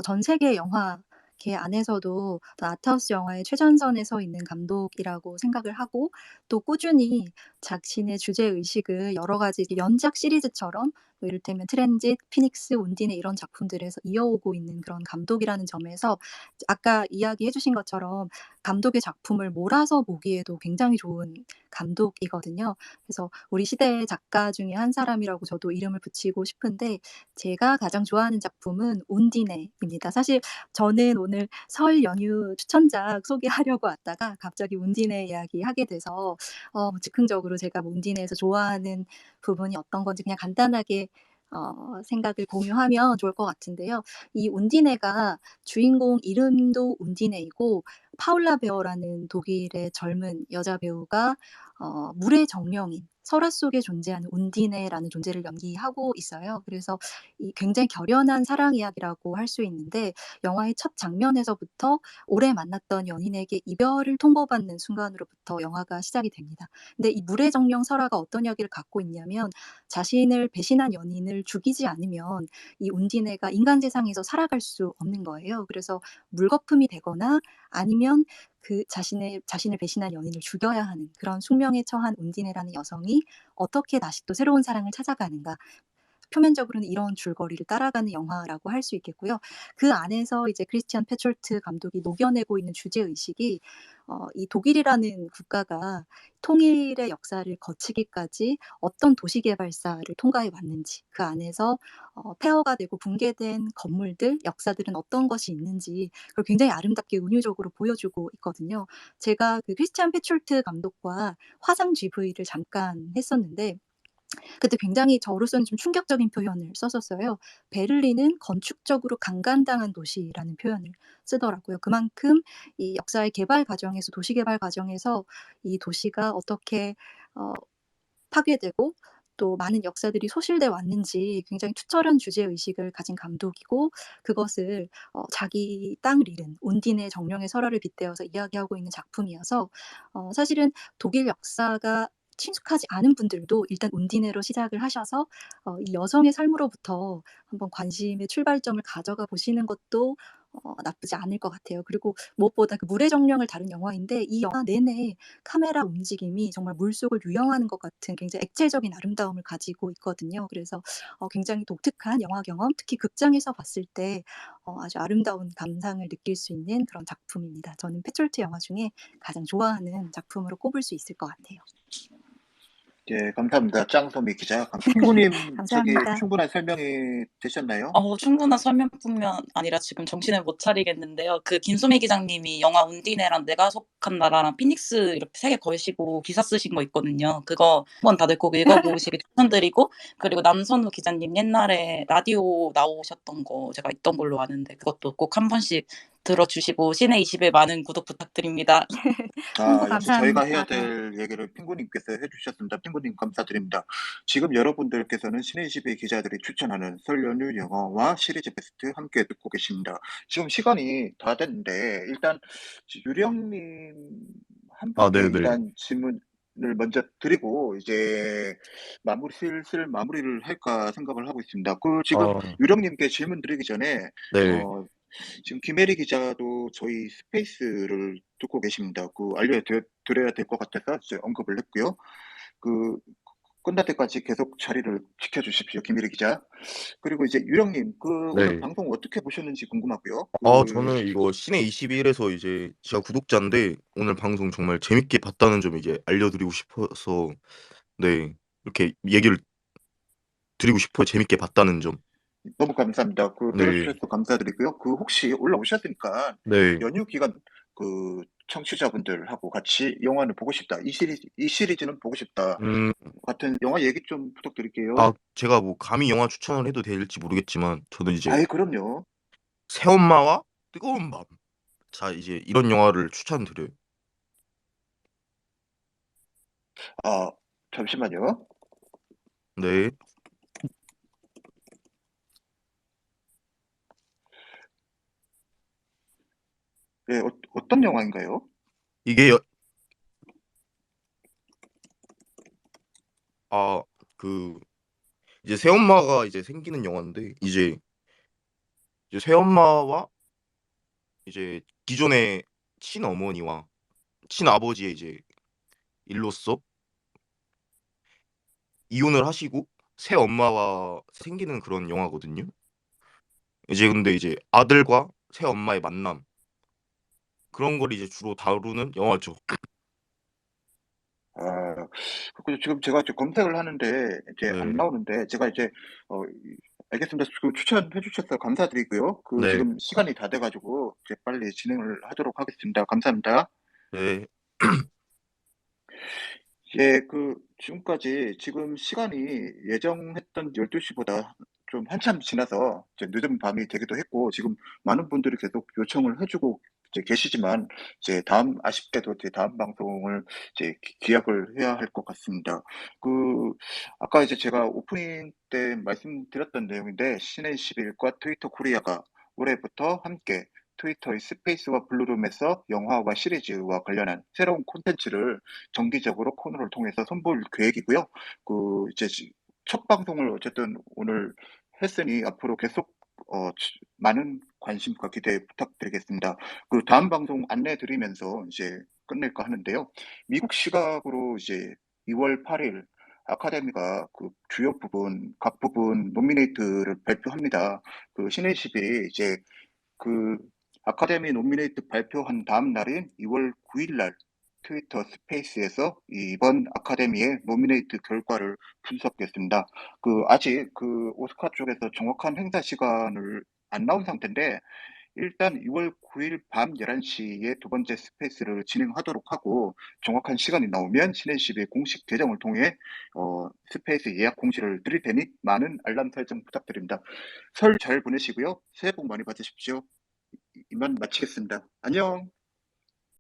전 세계 영화 이렇게 안에서도 어떤 아트하우스 영화의 최전선에 서 있는 감독이라고 생각을 하고 또 꾸준히 자신의 주제 의식을 여러 가지 연작 시리즈처럼 뭐 이를테면 트랜짓, 피닉스, 온딘의 이런 작품들에서 이어오고 있는 그런 감독이라는 점에서 아까 이야기해 주신 것처럼 감독의 작품을 몰아서 보기에도 굉장히 좋은 감독이거든요. 그래서 우리 시대의 작가 중에 한 사람이라고 저도 이름을 붙이고 싶은데 제가 가장 좋아하는 작품은 온디네입니다. 사실 저는 오늘 설 연휴 추천작 소개하려고 왔다가 갑자기 온디네 이야기 하게 돼서 즉흥적으로 제가 온디네에서 좋아하는 부분이 어떤 건지 그냥 간단하게 생각을 공유하면 좋을 것 같은데요. 이 온디네가 주인공 이름도 온디네이고 파울라 베어라는 독일의 젊은 여자 배우가 물의 정령인 설화 속에 존재하는 온디네라는 존재를 연기하고 있어요. 그래서 이 굉장히 결연한 사랑 이야기라고 할 수 있는데 영화의 첫 장면에서부터 오래 만났던 연인에게 이별을 통보받는 순간으로부터 영화가 시작이 됩니다. 근데 이 물의 정령 설화가 어떤 이야기를 갖고 있냐면 자신을 배신한 연인을 죽이지 않으면 이 온디네가 인간 세상에서 살아갈 수 없는 거예요. 그래서 물거품이 되거나 아니면 그 자신을 배신한 연인을 죽여야 하는 그런 숙명에 처한 온디네라는 여성이 어떻게 다시 또 새로운 사랑을 찾아가는가. 표면적으로는 이런 줄거리를 따라가는 영화라고 할 수 있겠고요. 그 안에서 이제 크리스티안 페촐트 감독이 녹여내고 있는 주제 의식이 이 독일이라는 국가가 통일의 역사를 거치기까지 어떤 도시개발사를 통과해 왔는지 그 안에서 폐허가 되고 붕괴된 건물들, 역사들은 어떤 것이 있는지 그걸 굉장히 아름답게 은유적으로 보여주고 있거든요. 제가 그 크리스티안 페촐트 감독과 화상 GV를 잠깐 했었는데 그때 굉장히 저로서는 좀 충격적인 표현을 썼었어요. 베를린은 건축적으로 강간당한 도시라는 표현을 쓰더라고요. 그만큼 이 역사의 개발 과정에서 도시 개발 과정에서 이 도시가 어떻게 파괴되고 또 많은 역사들이 소실돼 왔는지 굉장히 투철한 주제 의식을 가진 감독이고 그것을 자기 땅을 잃은 온딘의 정령의 설화를 빗대어서 이야기하고 있는 작품이어서 사실은 독일 역사가 친숙하지 않은 분들도 일단 온디네로 시작을 하셔서 이 여성의 삶으로부터 한번 관심의 출발점을 가져가 보시는 것도 나쁘지 않을 것 같아요. 그리고 무엇보다 그 물의 정령을 다룬 영화인데 이 영화 내내 카메라 움직임이 정말 물속을 유영하는 것 같은 굉장히 액체적인 아름다움을 가지고 있거든요. 그래서 굉장히 독특한 영화 경험, 특히 극장에서 봤을 때 아주 아름다운 감상을 느낄 수 있는 그런 작품입니다. 저는 페촐트 영화 중에 가장 좋아하는 작품으로 꼽을 수 있을 것 같아요. 예, 감사합니다. 짱소미 기자. 핑구님, 감사합니다. 충분한 설명이 되셨나요? 충분한 설명뿐만 아니라 지금 정신을 못 차리겠는데요. 그 김소미 기자님이 영화 운디네랑 내가 속한 나라랑 피닉스 이렇게 세 개 걸시고 기사 쓰신 거 있거든요. 그거 한번 다들 꼭 읽어보시길 추천드리고, 그리고 남선우 기자님 옛날에 라디오 나오셨던 거 제가 있던 걸로 아는데 그것도 꼭 한 번씩 들어주시고 신의 20일 많은 구독 부탁드립니다. 역시 저희가 해야 감사합니다. 될 얘기를 핑구님께서 해주셨습니다. 핑구님 감사드립니다. 지금 여러분들께서는 신의 20일 기자들이 추천하는 설 연휴 영화와 시리즈 베스트 함께 듣고 계십니다. 지금 시간이 다 됐는데 일단 유령님 한 분께 네네. 일단 질문을 먼저 드리고 이제 슬슬 마무리를 할까 생각을 하고 있습니다. 지금 유령님께 질문 드리기 전에 네. 지금 김혜리 기자도 저희 스페이스를 듣고 계십니다. 알려드려야 될 것 같아서 이제 언급을 했고요. 끝날 때까지 계속 자리를 지켜주십시오, 김혜리 기자. 그리고 이제 유령님, 오늘 네. 방송 어떻게 보셨는지 궁금하고요. 저는 이거 신의 21에서 이제 제가 구독자인데 오늘 방송 정말 재밌게 봤다는 점 이제 알려드리고 싶어서 네 이렇게 얘기를 드리고 싶어요. 재밌게 봤다는 점. 너무 감사합니다. 네. 들어주셔서 감사드리고요. 혹시 올라오셨으니까 네. 연휴 기간 청취자분들하고 같이 영화를 보고 싶다. 이 시리즈는 보고 싶다. 같은 영화 얘기 좀 부탁드릴게요. 제가 뭐 감히 영화 추천을 해도 될지 모르겠지만 저는 이제 그럼요. 새엄마와 뜨거운 밤. 자, 이제 이런 영화를 추천드려요. 잠시만요. 네. 네, 어떤 영화인가요? 이게 이제 새엄마가 이제 생기는 영화인데 이제 새엄마와 이제 기존의 친어머니와 친아버지의 이제 일로서 이혼을 하시고 새 엄마와 생기는 그런 영화거든요. 이제 근데 이제 아들과 새 엄마의 만남 그런 걸 이제 주로 다루는 영화죠. 아, 그렇군요. 지금 제가 지금 검색을 하는데 이제 안 네, 나오는데 제가 이제 알겠습니다. 그 추천해 주셔서 감사드리고요. 그 네, 지금 시간이 다 돼가지고 이제 빨리 진행을 하도록 하겠습니다. 감사합니다. 네, 예, 지금까지 지금 시간이 예정했던 12시보다 좀 한참 지나서 이제 늦은 밤이 되기도 했고, 지금 많은 분들이 계속 요청을 해주고 이제 계시지만, 아쉽게도 이제 다음 방송을 이제 기약을 해야 할 것 같습니다. 아까 이제 제가 오프닝 때 말씀드렸던 내용인데, 신의 11과 트위터 코리아가 올해부터 함께 트위터의 스페이스와 블루룸에서 영화와 시리즈와 관련한 새로운 콘텐츠를 정기적으로 코너를 통해서 선보일 계획이고요. 첫 방송을 어쨌든 오늘 했으니 앞으로 계속 많은 관심과 기대 부탁드리겠습니다. 다음 방송 안내 드리면서 이제 끝낼까 하는데요. 미국 시각으로 이제 2월 8일 아카데미가 각 부분 노미네이트를 발표합니다. 신의 10일이 이제 그 아카데미 노미네이트 발표한 다음 날인 2월 9일 날 트위터 스페이스에서 이번 아카데미의 노미네이트 결과를 분석했습니다. 아직 오스카 쪽에서 정확한 행사 시간을 안 나온 상태인데 일단 2월 9일 밤 11시에 두 번째 스페이스를 진행하도록 하고 정확한 시간이 나오면 신의 10일 공식 계정을 통해 스페이스 예약 공지를 드릴 테니 많은 알람 설정 부탁드립니다. 설 잘 보내시고요. 새해 복 많이 받으십시오. 이만 마치겠습니다. 안녕.